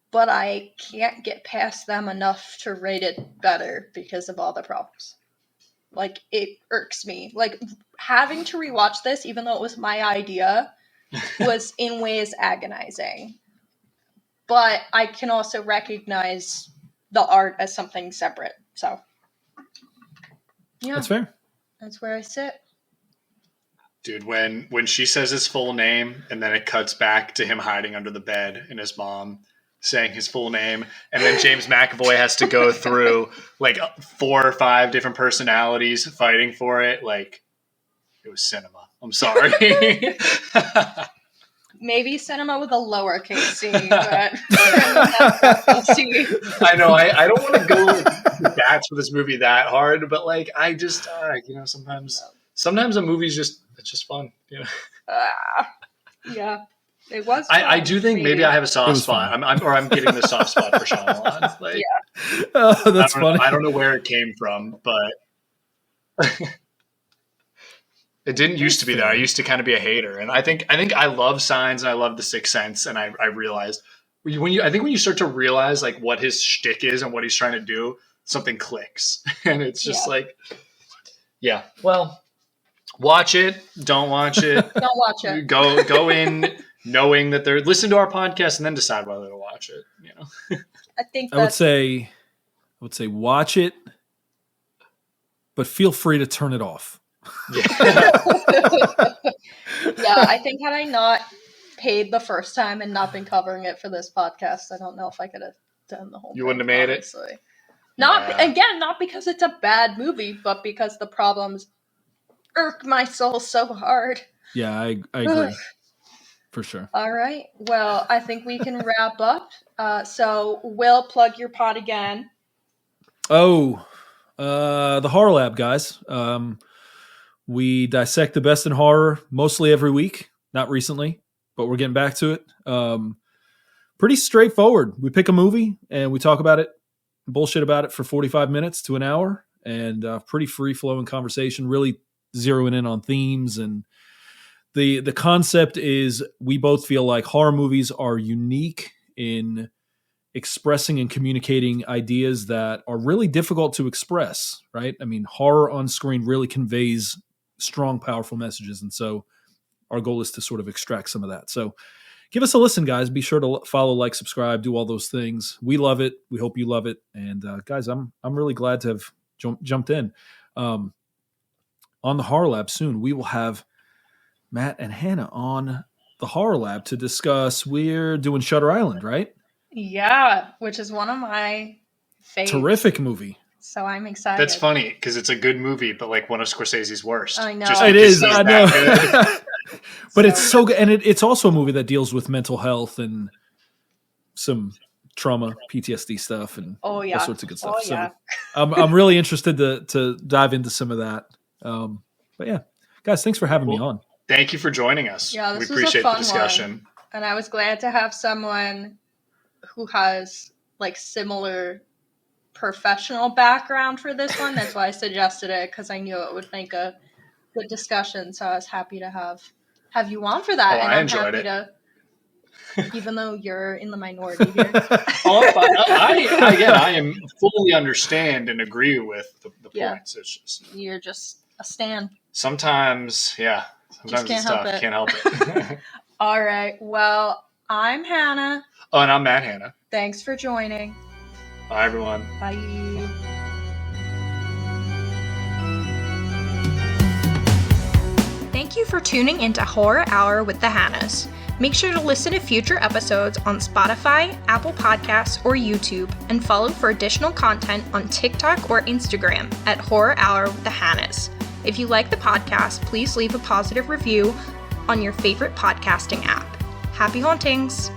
but I can't get past them enough to rate it better because of all the problems. Like, it irks me. Like, having to rewatch this, even though it was my idea, was in ways agonizing. But I can also recognize the art as something separate. So, yeah. That's fair. That's where I sit. Dude, when she says his full name and then it cuts back to him hiding under the bed and his mom saying his full name, and then James McAvoy has to go through like 4 or 5 different personalities fighting for it, like, it was cinema. I'm sorry. Maybe cinema with a lowercase c, but I know. I don't want to go to bats for this movie that hard, but like, I just sometimes a movie's it's just fun. Yeah. It was. I do think maybe I have a soft spot. I'm getting the soft spot for Shyamalan. Like, yeah. Oh, that's funny. I don't know where it came from, but it didn't used to be there. I used to kind of be a hater, and I think I love Signs and I love The Sixth Sense, and I realized I think when you start to realize like what his shtick is and what he's trying to do, something clicks, and it's just like, yeah. Well, watch it. Don't watch it. Don't watch it. Go in knowing that they're listen to our podcast and then decide whether to watch it. You know, I think I would say watch it, but feel free to turn it off. Yeah, I think had I not paid the first time and not been covering it for this podcast, I don't know if I could have done the whole thing. You wouldn't have made honestly. It? Not because it's a bad movie, but because the problems irk my soul so hard. Yeah, I agree. For sure. All right. Well, I think we can wrap up. So, Will, plug your pod again. Oh, the Horror Lab, guys. We dissect the best in horror mostly every week. Not recently, but we're getting back to it. Pretty straightforward. We pick a movie and we talk about it, bullshit about it for 45 minutes to an hour, and pretty free-flowing conversation, really zeroing in on themes. And the concept is we both feel like horror movies are unique in expressing and communicating ideas that are really difficult to express, right? I mean, horror on screen really conveys strong, powerful messages. And so our goal is to sort of extract some of that. So give us a listen, guys. Be sure to follow, like, subscribe, do all those things. We love it. We hope you love it. And guys, I'm really glad to have jumped in. On the Horror Lab soon, we will have Matt and Hanna on the Horror Lab to discuss. We're doing Shutter Island, right? Yeah, which is one of my favorites. Terrific movie. So I'm excited. That's funny because it's a good movie, but like one of Scorsese's worst. I know. It is. I know. But it's so good. And it's also a movie that deals with mental health and some trauma, PTSD stuff, and all sorts of good stuff. So I'm really interested to dive into some of that. But yeah, guys, thanks for having me on. Thank you for joining us. Yeah, we was appreciate a fun the discussion. One. And I was glad to have someone who has like similar professional background for this one. That's why I suggested it, because I knew it would make a good discussion. So I was happy to have you on for that. And I enjoyed it. Even though you're in the minority here. I am fully understand and agree with the points. It's just you're just a stan. Sometimes it's tough. Can't help it. All right. Well, I'm Hanna. Oh, and I'm Matt Hanna. Thanks for joining. Bye, everyone. Bye. Thank you for tuning into Horror Hour with the Hannas. Make sure to listen to future episodes on Spotify, Apple Podcasts, or YouTube, and follow for additional content on TikTok or Instagram at Horror Hour with the Hannas. If you like the podcast, please leave a positive review on your favorite podcasting app. Happy hauntings!